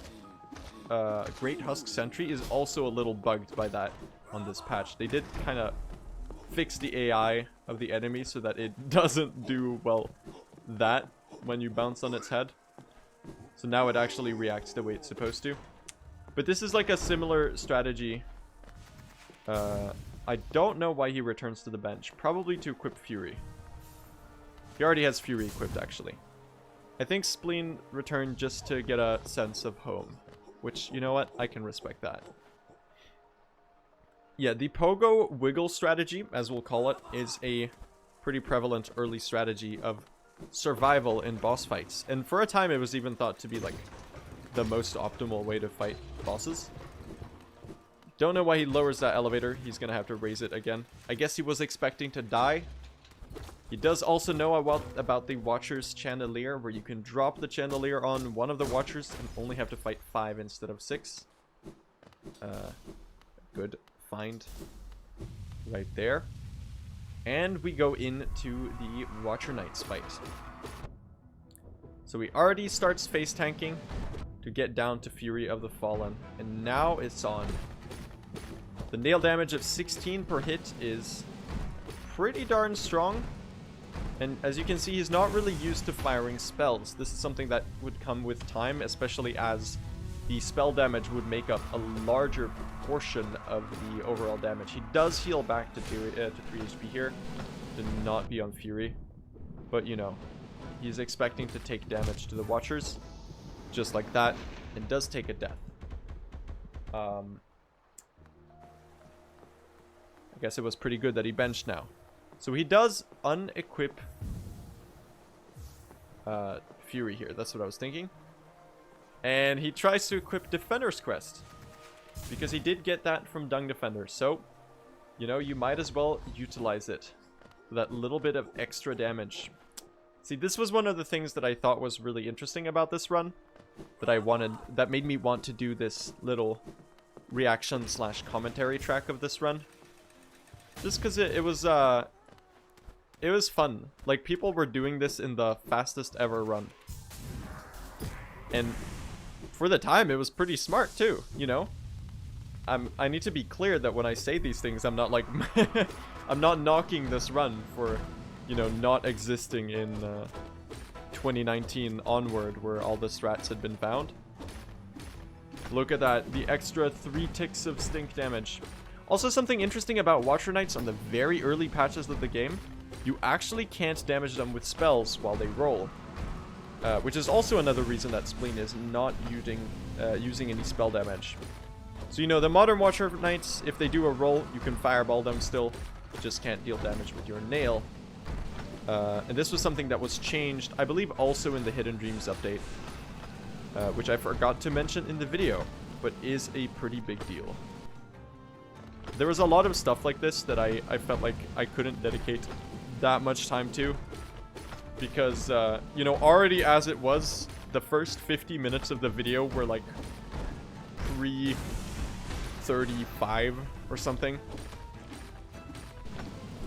Great Husk Sentry is also a little bugged by that on this patch. They did kind of fix the AI of the enemy so that it doesn't do, well, that when you bounce on its head. So now it actually reacts the way it's supposed to. But this is like a similar strategy. I don't know why he returns to the bench. Probably to equip Fury. He already has Fury equipped, actually. I think Spleen returned just to get a sense of home. Which, you know what? I can respect that. Yeah, the Pogo Wiggle strategy, as we'll call it, is a pretty prevalent early strategy of survival in boss fights. And for a time, it was even thought to be like the most optimal way to fight bosses. Don't know why he lowers that elevator. He's gonna have to raise it again. I guess he was expecting to die. He does also know about the Watcher's Chandelier, where you can drop the chandelier on one of the Watchers and only have to fight 5 instead of 6. Good find right there. And we go into the Watcher Knights fight. So he already starts face tanking to get down to Fury of the Fallen. And now it's on. The nail damage of 16 per hit is pretty darn strong. And as you can see, he's not really used to firing spells. This is something that would come with time, especially as the spell damage would make up a larger portion of the overall damage. He does heal back to 3 HP here, to not be on Fury. But, you know, he's expecting to take damage to the Watchers, just like that, and does take a death. I guess it was pretty good that he benched now. So he does unequip Fury here. That's what I was thinking. And he tries to equip Defender's Crest, because he did get that from Dung Defender. So, you know, you might as well utilize it for that little bit of extra damage. See, this was one of the things that I thought was really interesting about this run, that made me want to do this little reaction / commentary track of this run. Just because it was fun. Like, people were doing this in the fastest ever run. And for the time, it was pretty smart too, you know? I need to be clear that when I say these things, I'm not like... I'm not knocking this run for, you know, not existing in 2019 onward, where all the strats had been found. Look at that. The extra 3 ticks of stink damage. Also, something interesting about Watcher Knights on the very early patches of the game, you actually can't damage them with spells while they roll. Which is also another reason that Spleen is not using any spell damage. So, you know, the modern Watcher Knights, if they do a roll, you can fireball them still. You just can't deal damage with your nail. And this was something that was changed, I believe, also in the Hidden Dreams update. Which I forgot to mention in the video, but is a pretty big deal. There was a lot of stuff like this that I felt like I couldn't dedicate that much time to. Because, you know, already as it was, the first 50 minutes of the video were like pre-35 or something.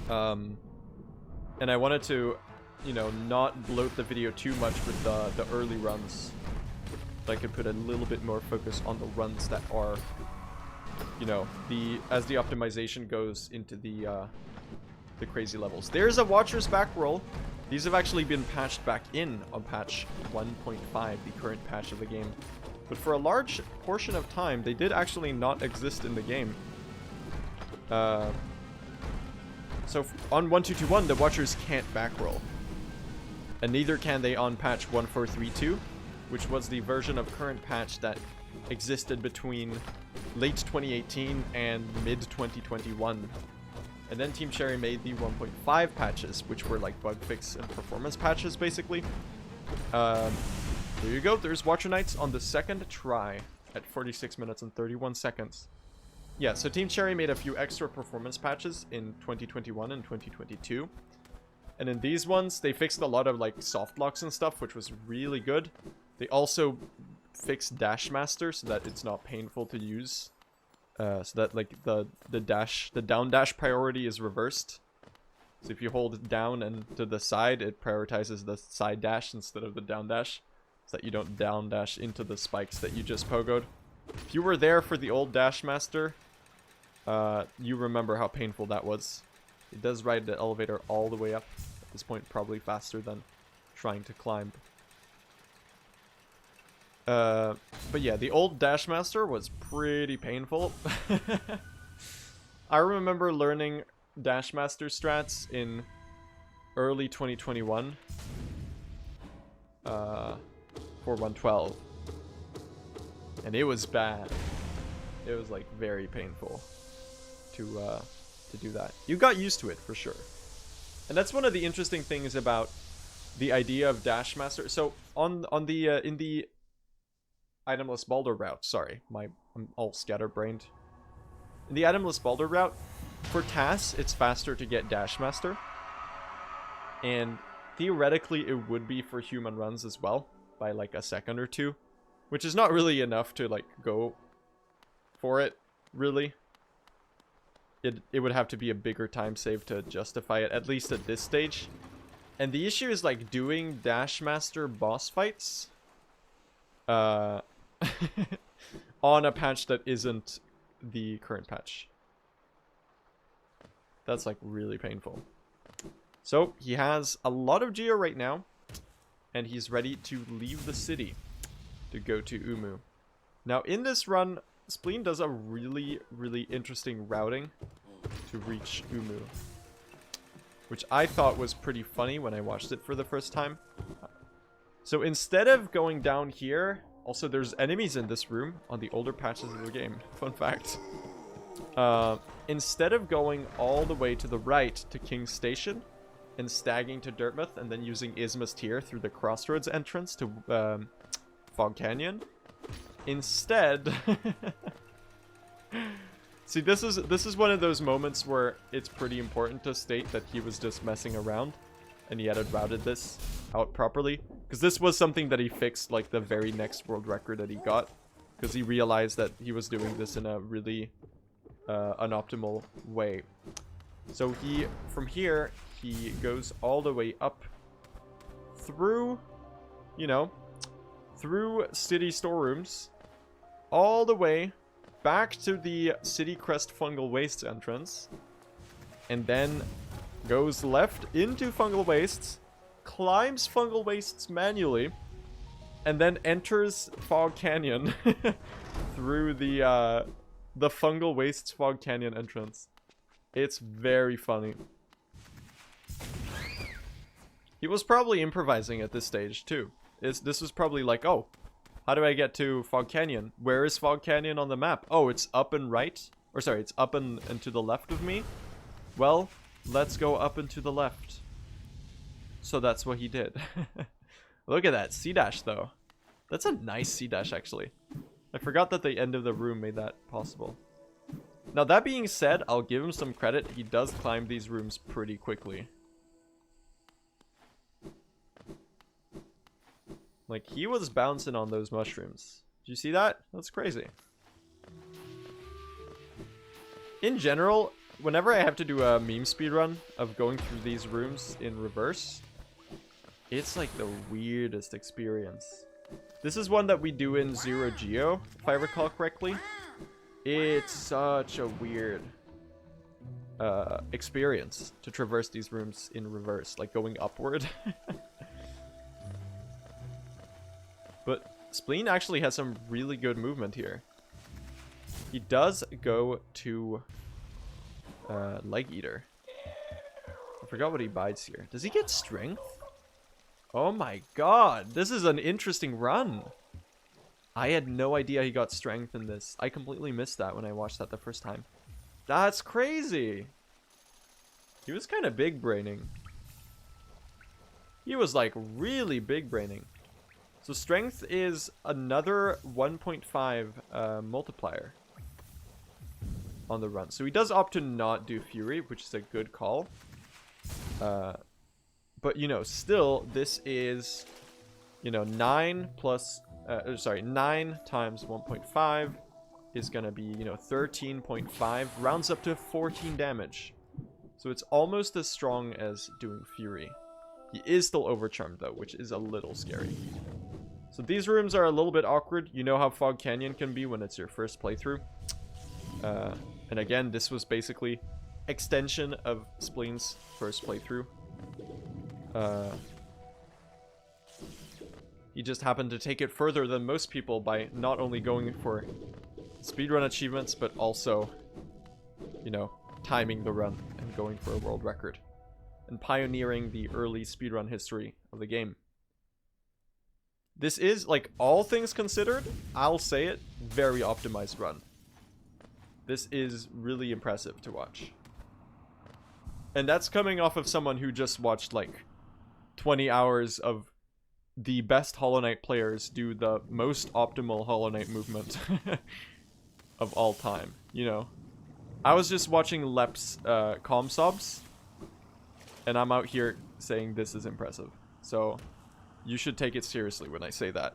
And I wanted to, you know, not bloat the video too much with the early runs. So I could put a little bit more focus on the runs that are, you know, as the optimization goes into the crazy levels. There's a Watcher's back roll. These have actually been patched back in on patch 1.5, the current patch of the game. But for a large portion of time, they did actually not exist in the game. So on 1.2.2.1, the Watchers can't back roll. And neither can they on patch 1.4.3.2, which was the version of current patch that existed between late 2018 and mid 2021. And then Team Cherry made the 1.5 patches, which were like bug fix and performance patches, basically. There you go. There's Watcher Knights on the second try at 46 minutes and 31 seconds. Yeah, so Team Cherry made a few extra performance patches in 2021 and 2022. And in these ones, they fixed a lot of like soft locks and stuff, which was really good. They also fixed Dash Master so that it's not painful to use. So that like the down dash priority is reversed. So if you hold down and to the side, it prioritizes the side dash instead of the down dash, so that you don't down dash into the spikes that you just pogoed. If you were there for the old Dash Master, you remember how painful that was. It does ride the elevator all the way up. At this point, probably faster than trying to climb. But yeah, the old Dash Master was pretty painful. I remember learning Dash Master strats in early 2021 for 112. And it was bad. It was like very painful to do that. You got used to it for sure. And that's one of the interesting things about the idea of Dash Master. So on the in the itemless Baldur route, sorry, I'm all scatterbrained. In the itemless Baldur route, for tasks, it's faster to get Dash Master, and theoretically it would be for human runs as well by like a second or two, which is not really enough to like go for it. Really, it would have to be a bigger time save to justify it, at least at this stage. And the issue is like doing Dash Master boss fights on a patch that isn't the current patch. That's like really painful. So he has a lot of geo right now, and he's ready to leave the city to go to Umu. Now in this run, Spleen does a really interesting routing to reach Umu, which I thought was pretty funny when I watched it for the first time. So instead of going down here, also there's enemies in this room on the older patches of the game. Fun fact. Instead of going all the way to the right to King's Station and stagging to Dirtmouth and then using Isma's Tier through the Crossroads entrance to Fog Canyon, instead... See, this is one of those moments where it's pretty important to state that he was just messing around and he had routed this out properly, because this was something that he fixed like the very next world record that he got, because he realized that he was doing this in a really unoptimal way. So from here he goes all the way up through, you know, through city storerooms, all the way back to the City Crest Fungal Wastes entrance, and then goes left into Fungal Wastes, climbs Fungal Wastes manually, and then enters Fog Canyon through the Fungal Wastes Fog Canyon entrance. It's very funny. He was probably improvising at this stage too. This was probably like, oh, how do I get to Fog Canyon? Where is Fog Canyon on the map? Oh, it's up and right. Or sorry, it's up and to the left of me. Well, let's go up and to the left. So that's what he did. Look at that C-dash though. That's a nice C-dash actually. I forgot that the end of the room made that possible. Now that being said, I'll give him some credit. He does climb these rooms pretty quickly. Like, he was bouncing on those mushrooms. Did you see that? That's crazy. In general, whenever I have to do a meme speedrun of going through these rooms in reverse, it's like the weirdest experience. This is one that we do in Zero Geo, if I recall correctly. It's such a weird experience to traverse these rooms in reverse, like going upward. But Spleen actually has some really good movement here. He does go to Leg Eater. I forgot what he bites here. Does he get strength? Oh my god, this is an interesting run. I had no idea he got strength in this. I completely missed that when I watched that the first time. That's crazy. He was kind of big braining. He was like really big braining. So strength is another 1.5 multiplier on the run. So he does opt to not do Fury, which is a good call. But, you know, still, this is, you know, 9 times 1.5 is going to be, you know, 13.5. Rounds up to 14 damage. So it's almost as strong as doing Fury. He is still overcharmed, though, which is a little scary. So these rooms are a little bit awkward. You know how Fog Canyon can be when it's your first playthrough. And again, this was basically extension of Spleen's first playthrough. He just happened to take it further than most people by not only going for speedrun achievements, but also, you know, timing the run and going for a world record. And pioneering the early speedrun history of the game. This is, like, all things considered, I'll say it, very optimized run. This is really impressive to watch. And that's coming off of someone who just watched, like, 20 hours of the best Hollow Knight players do the most optimal Hollow Knight movement of all time, you know. I was just watching Lep's comm sobs, and I'm out here saying this is impressive. So you should take it seriously when I say that.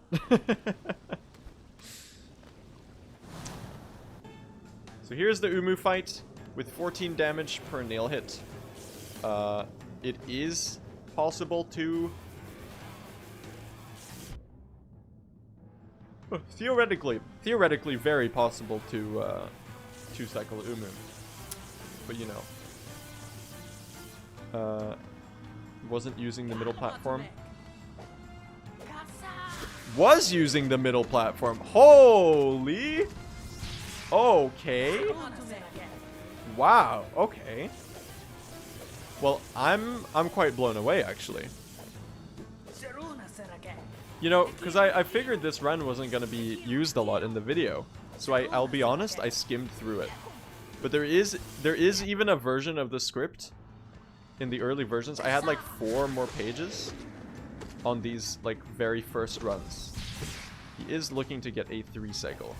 So here's the Umu fight with 14 damage per nail hit. It is possible to... Theoretically very possible to 2-cycle Umu. But you know. Wasn't using the middle platform. Was using the middle platform. Holy... Okay. Wow, okay. Well, I'm quite blown away, actually. You know, because I figured this run wasn't going to be used a lot in the video. So I'll be honest, I skimmed through it. But there is even a version of the script in the early versions. I had like 4 more pages on these like very first runs. He is looking to get a 3-cycle.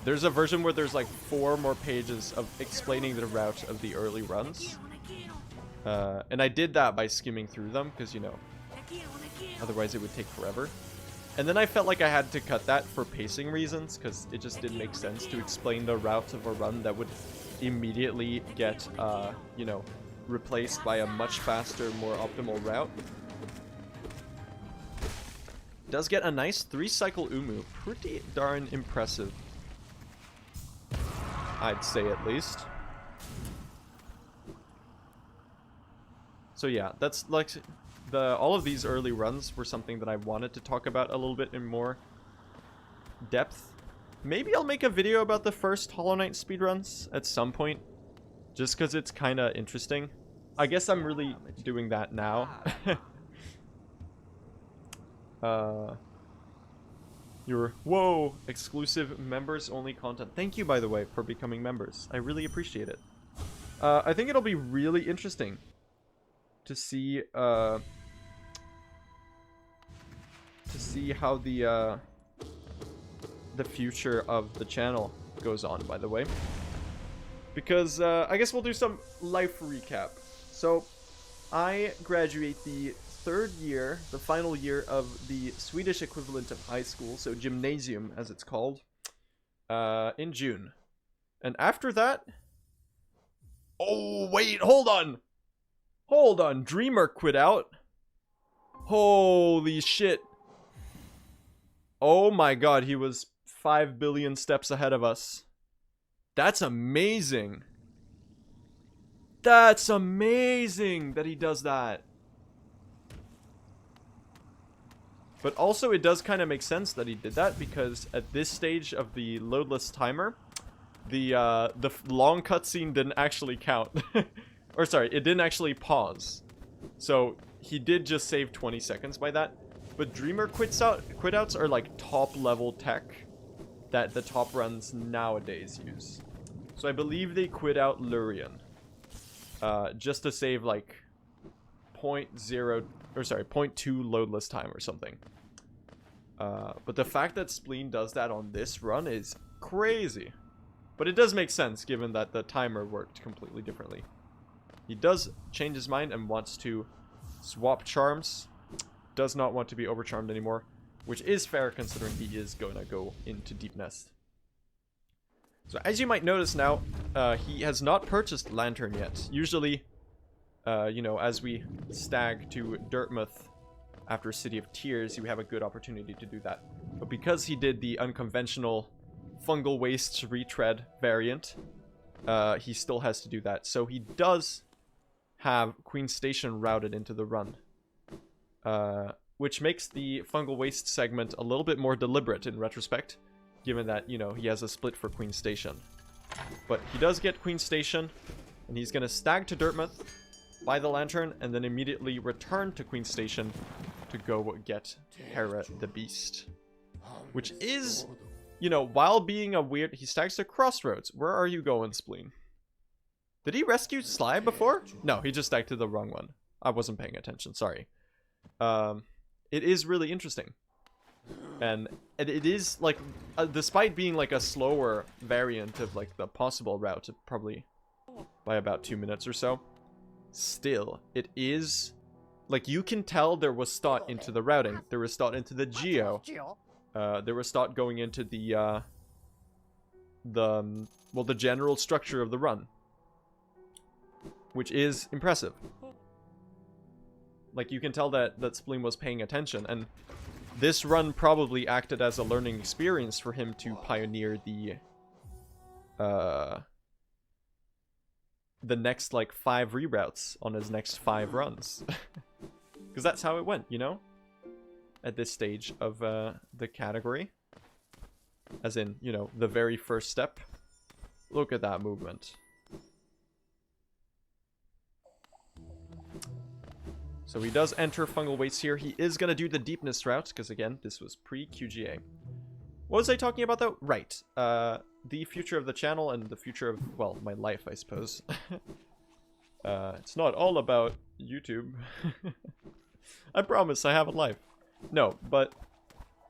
There's a version where there's like 4 more pages of explaining the route of the early runs. And I did that by skimming through them, because, you know, otherwise it would take forever. And then I felt like I had to cut that for pacing reasons, because it just didn't make sense to explain the route of a run that would immediately get, you know, replaced by a much faster, more optimal route. Does get a nice 3-cycle Umu. Pretty darn impressive, I'd say, at least. So yeah, that's like all of these early runs were something that I wanted to talk about a little bit in more depth. Maybe I'll make a video about the first Hollow Knight speedruns at some point, just because it's kind of interesting. I guess I'm really doing that now. Whoa, exclusive members only content. Thank you, by the way, for becoming members. I really appreciate it. I think it'll be really interesting to see how the future of the channel goes on, by the way, because I guess we'll do some life recap. So I graduate the 3rd year, the final year of the Swedish equivalent of high school, so gymnasium as it's called, in June. And after that... Oh, wait, hold on! Hold on, Dreamer quit out. Holy shit. Oh my god, he was 5 billion steps ahead of us. That's amazing. That's amazing that he does that. But also, it does kind of make sense that he did that, because at this stage of the loadless timer, the long cutscene didn't actually count. Or sorry, it didn't actually pause. So he did just save 20 seconds by that. But Dreamer quitouts are like top level tech that the top runs nowadays use. So I believe they quit out Lurian, just to save like 0.2 loadless time or something. But the fact that Spleen does that on this run is crazy. But it does make sense given that the timer worked completely differently. He does change his mind and wants to swap charms. Does not want to be overcharmed anymore, which is fair considering he is going to go into Deep Nest. So as you might notice now, he has not purchased Lantern yet. Usually, you know, as we stag to Dirtmouth after City of Tears, you have a good opportunity to do that. But because he did the unconventional Fungal Wastes retread variant, he still has to do that. So he does have Queen Station routed into the run, which makes the Fungal Waste segment a little bit more deliberate in retrospect, given that, you know, he has a split for Queen Station. But he does get Queen Station, and he's going to stag to Dirtmouth, buy the Lantern, and then immediately return to Queen Station to go get Hera the Beast. Which is, you know, while being a weird... He stags to Crossroads. Where are you going, Spleen? Did he rescue Sly before? No, he just stagged to the wrong one. I wasn't paying attention, sorry. It is really interesting. And it is, like, despite being, like, a slower variant of, like, the possible route, probably by about 2 minutes or so, still, it is, like, you can tell there was thought into the routing. There was thought into the geo. There was thought going into the general structure of the run. Which is impressive. Like, you can tell that Spleen was paying attention, and this run probably acted as a learning experience for him to pioneer the next, like, 5 reroutes on his next 5 runs. Because that's how it went, you know? At this stage of the category. As in, you know, the very first step. Look at that movement. So he does enter fungal wastes here. He is going to do the deepness route, because again, this was pre-QGA. What was I talking about, though? Right. The future of the channel and the future of, well, my life, I suppose. It's not all about YouTube. I promise I have a life. No, but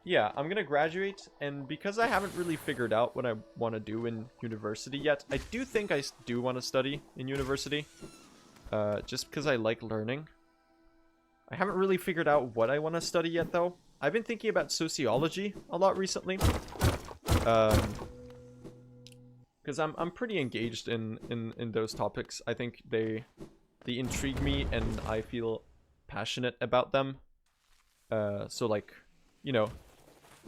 yeah, I'm going to graduate, and because I haven't really figured out what I want to do in university yet, I do think I do want to study in university. Just because I like learning. I haven't really figured out what I want to study yet, though. I've been thinking about sociology a lot recently. Because I'm pretty engaged in those topics. I think they intrigue me, and I feel passionate about them. So, like, you know,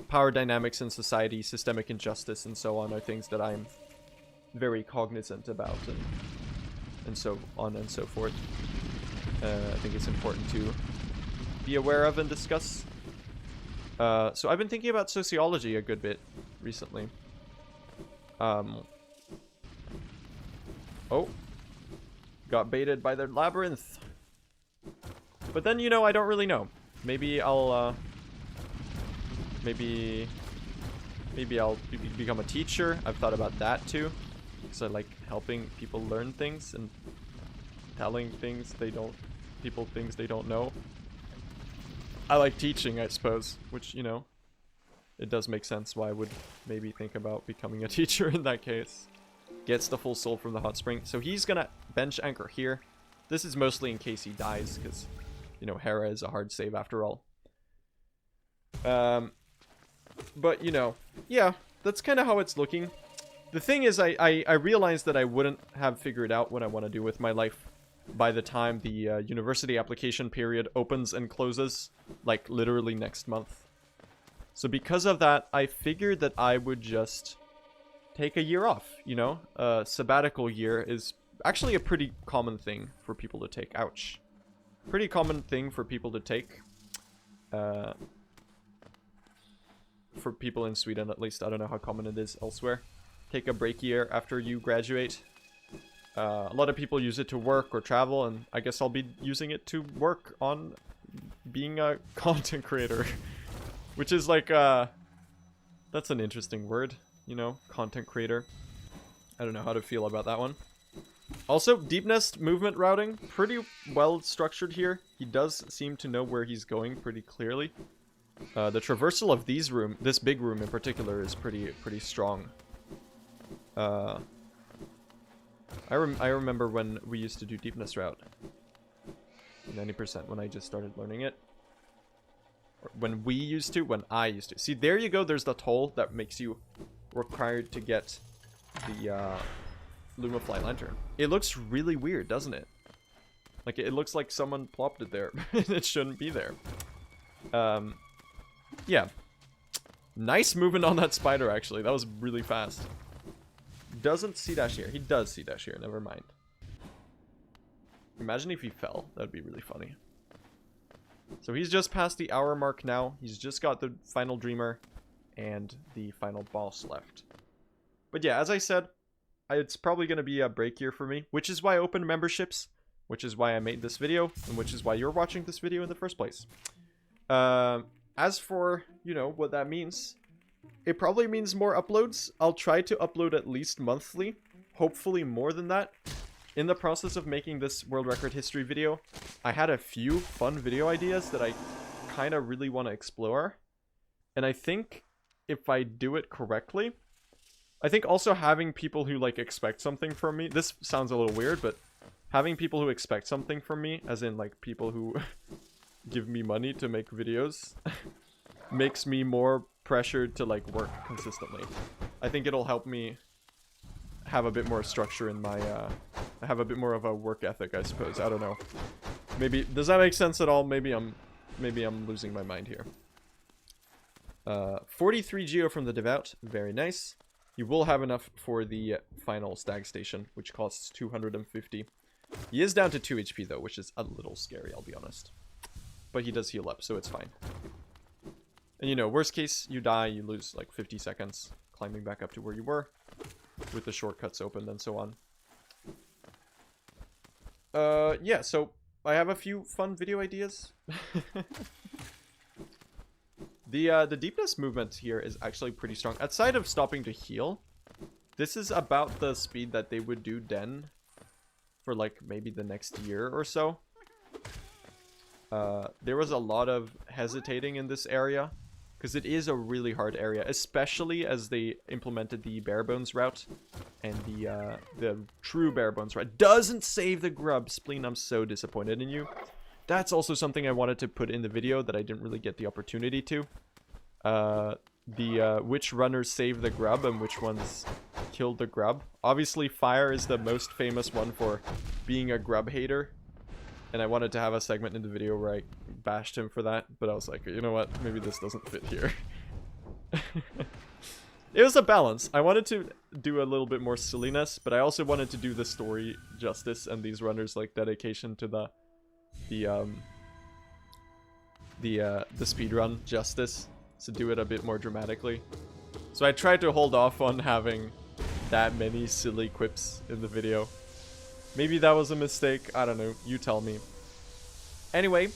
power dynamics in society, systemic injustice, and so on are things that I'm very cognizant about, and so on and so forth. I think it's important to be aware of and discuss. So I've been thinking about sociology a good bit recently. Oh. Got baited by their labyrinth. But then, you know, I don't really know. Maybe I'll, maybe I'll become a teacher. I've thought about that too. Because I like helping people learn things and telling things people things they don't know. I like teaching, I suppose, which, you know, it does make sense why I would maybe think about becoming a teacher in that case. Gets the full soul from the hot spring. So he's gonna bench anchor here. This is mostly in case he dies, because, you know, Hera is a hard save after all. But, you know, yeah, that's kind of how it's looking. The thing is, I realized that I wouldn't have figured out what I want to do with my life by the time the university application period opens and closes, like literally next month. So because of that, I figured that I would just take a year off, you know? Sabbatical year is actually a pretty common thing for people to take. Ouch. Pretty common thing for people to take. For people in Sweden, at least. I don't know how common it is elsewhere. Take a break year after you graduate. A lot of people use it to work or travel, and I guess I'll be using it to work on being a content creator. Which is like, that's an interesting word, you know, content creator. I don't know how to feel about that one. Also, deepness movement routing, pretty well structured here. He does seem to know where he's going pretty clearly. The traversal of this big room in particular is pretty strong. I remember when we used to do deepness route. 90% when I just started learning it. When I used to. See, there you go, there's the toll that makes you required to get the Lumafly lantern. It looks really weird, doesn't it? Like, it looks like someone plopped it there. It shouldn't be there. Yeah. Nice movement on that spider, actually. That was really fast. Doesn't C-dash here. He does C-dash here. Never mind. Imagine if he fell. That'd be really funny. So he's just past the hour mark now. He's just got the final dreamer and the final boss left. But yeah, as I said, it's probably going to be a break year for me, which is why I opened memberships, which is why I made this video, and which is why you're watching this video in the first place. As for, you know, what that means, it probably means more uploads. I'll try to upload at least monthly, hopefully more than that. in the process of making this world record history video, I had a few fun video ideas that I kind of really want to explore. And I think if I do it correctly, I think also having people who like expect something from me, this sounds a little weird, but having people who expect something from me, as in like people who give me money to make videos, makes me more pressured to like work consistently. I think it'll help me have a bit more structure in my have a bit more of a work ethic, I suppose. I don't know. Maybe, does that make sense at all? Maybe I'm losing my mind here. 43 geo from the Devout, very nice. You will have enough for the final stag station, which costs 250. He is down to 2 HP though, which is a little scary, I'll be honest. But he does heal up, so it's fine. And you know, worst case, you die, you lose like 50 seconds climbing back up to where you were, with the shortcuts open and so on. Yeah, so I have a few fun video ideas. The deepness movement here is actually pretty strong. Outside of stopping to heal, this is about the speed that they would do Den for like maybe the next year or so. There was a lot of hesitating in this area because it is a really hard area, especially as they implemented the bare bones route, and the true bare bones route doesn't save the grub. Spleen, I'm so disappointed in you. That's also something I wanted to put in the video that I didn't really get the opportunity to. Which runners save the grub and which ones killed the grub. Obviously, Fire is the most famous one for being a grub hater. And I wanted to have a segment in the video where I bashed him for that. But I was like, you know what? Maybe this doesn't fit here. It was a balance. I wanted to do a little bit more silliness, but I also wanted to do the story justice and these runners like dedication to the speedrun justice, to do it a bit more dramatically. So I tried to hold off on having that many silly quips in the video. Maybe that was a mistake, I don't know, you tell me. Anyway,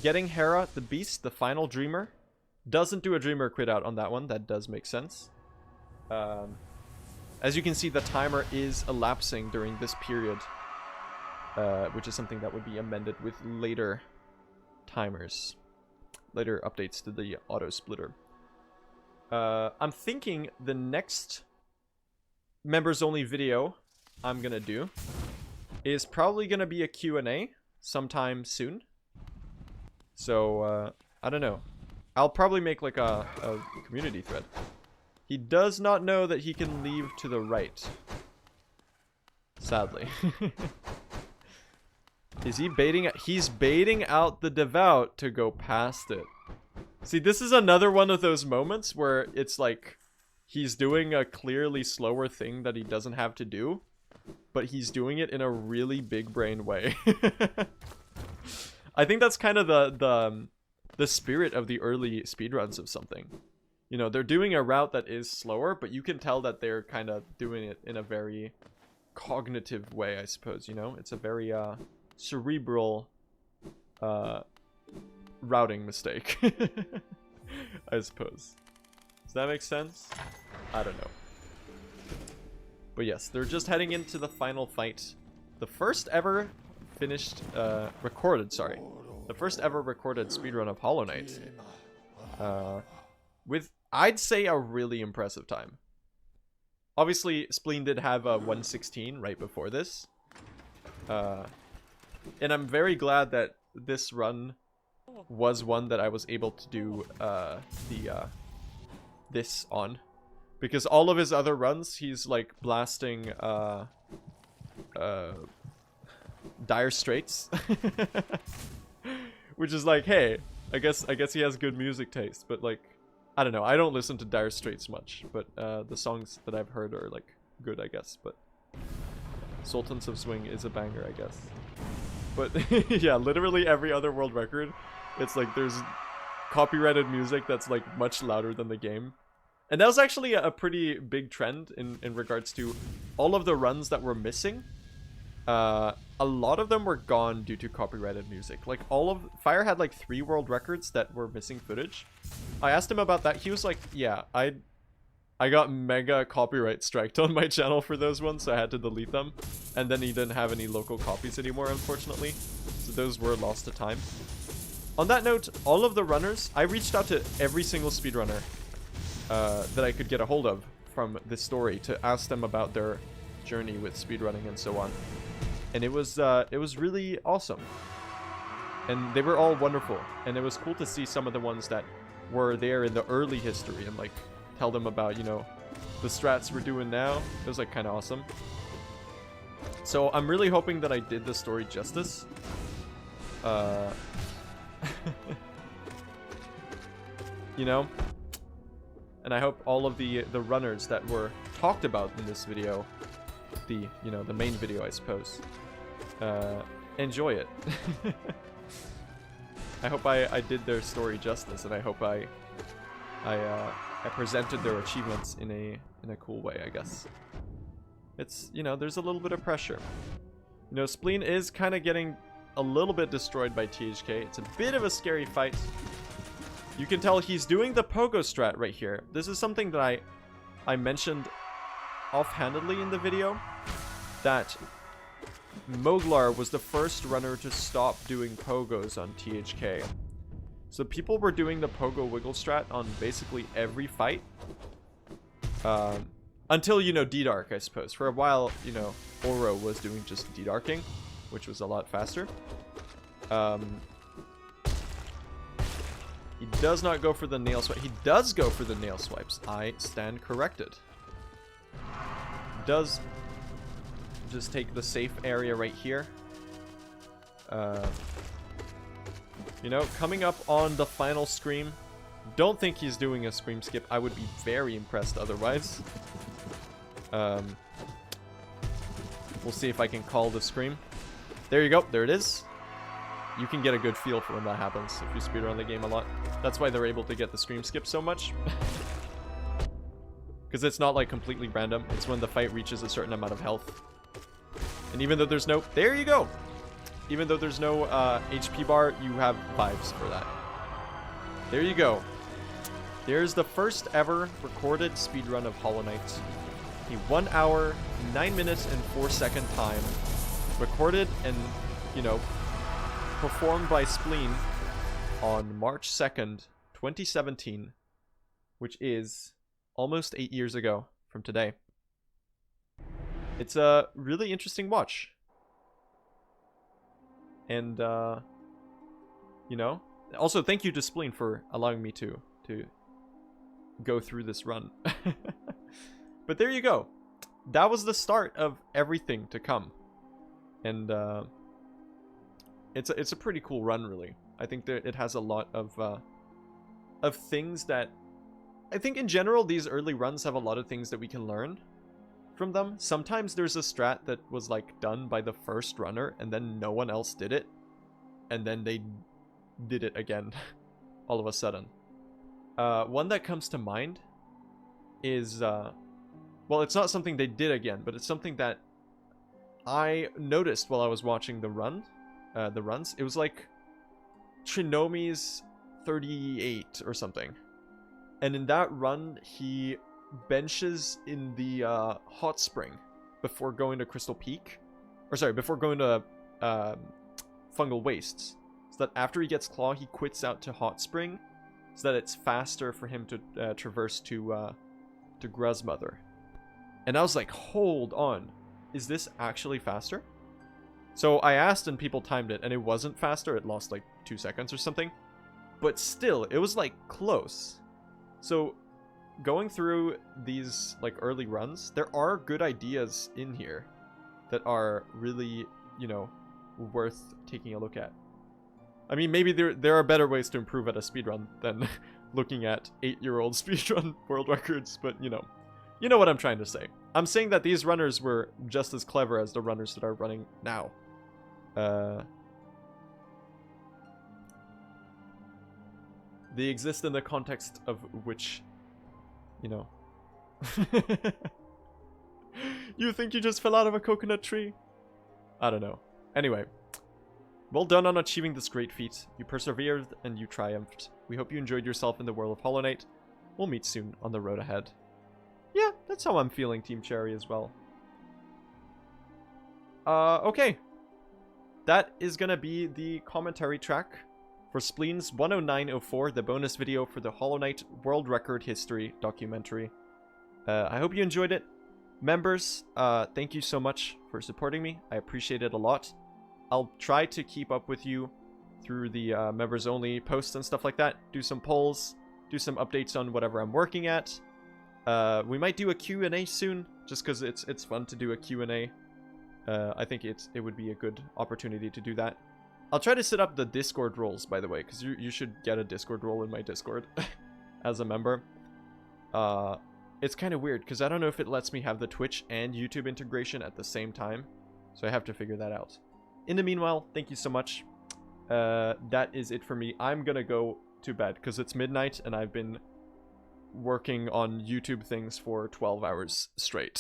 getting Hera, the beast, the final dreamer. Doesn't do a dreamer quit out on that one, that does make sense. As you can see, the timer is elapsing during this period. Which is something that would be amended with later timers. Later updates to the auto splitter. I'm thinking the next members only video I'm gonna do is probably gonna be a Q&A sometime soon. So, I don't know. I'll probably make like a community thread. He does not know that he can leave to the right. Sadly. Is he baiting? He's baiting out the Devout to go past it. See, this is another one of those moments where it's like he's doing a clearly slower thing that he doesn't have to do, but he's doing it in a really big brain way. I think that's kind of the spirit of the early speedruns of something. You know, they're doing a route that is slower, but you can tell that they're kind of doing it in a very cognitive way, I suppose, you know? It's a very cerebral routing mistake. I suppose. Does that make sense? I don't know. But yes, they're just heading into the final fight. The first ever recorded speedrun of Hollow Knight. With, I'd say, a really impressive time. Obviously, Spleen did have a 1:16 right before this. And I'm very glad that this run was one that I was able to do this on. Because all of his other runs, he's like blasting Dire Straits. Which is like, hey, I guess he has good music taste, but like, I don't know, I don't listen to Dire Straits much, but the songs that I've heard are like good, I guess. But Sultans of Swing is a banger, I guess. But yeah, literally every other world record, it's like there's copyrighted music that's like much louder than the game. And that was actually a pretty big trend in regards to all of the runs that were missing. A lot of them were gone due to copyrighted music. Like Fire had like 3 world records that were missing footage. I asked him about that. He was like, yeah, I got mega copyright striked on my channel for those ones, so I had to delete them. And then he didn't have any local copies anymore, unfortunately. So those were lost to time. On that note, all of the runners, I reached out to every single speedrunner that I could get a hold of from this story to ask them about their journey with speedrunning and so on. And it was really awesome. And they were all wonderful. And it was cool to see some of the ones that were there in the early history and like tell them about, you know, the strats we're doing now. It was like kind of awesome. So I'm really hoping that I did the story justice. You know, and I hope all of the runners that were talked about in this video, the main video, I suppose, enjoy it. I hope I did their story justice, and I hope I presented their achievements in a cool way, I guess. It's, you know, there's a little bit of pressure. You know, Spleen is kind of getting a little bit destroyed by THK. It's a bit of a scary fight. You can tell he's doing the pogo strat right here. This is something that I mentioned offhandedly in the video, that Moglar was the first runner to stop doing pogos on THK. So people were doing the pogo wiggle strat on basically every fight. Until, you know, D-Dark, I suppose. For a while, you know, Oro was doing just D-Darking, which was a lot faster. He does not go for the nail swipe. He does go for the nail swipes. I stand corrected. Does just take the safe area right here. You know, coming up on the final scream. Don't think he's doing a scream skip. I would be very impressed otherwise. We'll see if I can call the scream. There you go. There it is. You can get a good feel for when that happens if you speedrun the game a lot. That's why they're able to get the scream skip so much. Because it's not like completely random. It's when the fight reaches a certain amount of health. And even though there's no... There you go! Even though there's no HP bar, you have vibes for that. There you go. There's the first ever recorded speedrun of Hollow Knight. A 1 hour, 9 minutes, and 4 second time. Recorded and, you know, performed by Spleen on March 2nd, 2017, which is almost 8 years ago from today. It's a really interesting watch. And, you know, also thank you to Spleen for allowing me to go through this run. But there you go. That was the start of everything to come. And, it's a pretty cool run, really. I think that it has a lot of things that... I think in general, these early runs have a lot of things that we can learn from them. Sometimes there's a strat that was, like, done by the first runner, and then no one else did it. And then they did it again, all of a sudden. One that comes to mind is... well, it's not something they did again, but it's something that I noticed while I was watching the runs. It was like Trinomi's 38 or something. And in that run, he benches in the hot spring before going to Crystal Peak. Or sorry, before going to Fungal Wastes. So that after he gets Claw, he quits out to hot spring. So that it's faster for him to traverse to Gruzmother. And I was like, hold on. Is this actually faster? So I asked and people timed it, and it wasn't faster. It lost like 2 seconds or something. But still, it was like close. So going through these like early runs, there are good ideas in here that are really, you know, worth taking a look at. I mean, maybe there are better ways to improve at a speedrun than looking at 8-year-old speedrun world records, but you know what I'm trying to say. I'm saying that these runners were just as clever as the runners that are running now. They exist in the context of which, you know. You think you just fell out of a coconut tree? I don't know. Anyway, well done on achieving this great feat. You persevered and you triumphed. We hope you enjoyed yourself in the world of Hollow Knight. We'll meet soon on the road ahead. yeah, that's how I'm feeling Team Cherry as well. Okay. That is gonna be the commentary track for Spleen's 10904, the bonus video for the Hollow Knight World Record History documentary. I hope you enjoyed it. Members, thank you so much for supporting me. I appreciate it a lot. I'll try to keep up with you through the members only posts and stuff like that. Do some polls, do some updates on whatever I'm working at. We might do a Q&A soon, just because it's fun to do a Q&A. I think it would be a good opportunity to do that. I'll try to set up the Discord roles, by the way, because you should get a Discord role in my Discord as a member. It's kind of weird, because I don't know if it lets me have the Twitch and YouTube integration at the same time. So I have to figure that out. In the meanwhile, thank you so much. That is it for me. I'm gonna go to bed, because it's midnight, and I've been working on YouTube things for 12 hours straight.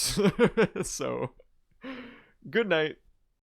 So, good night.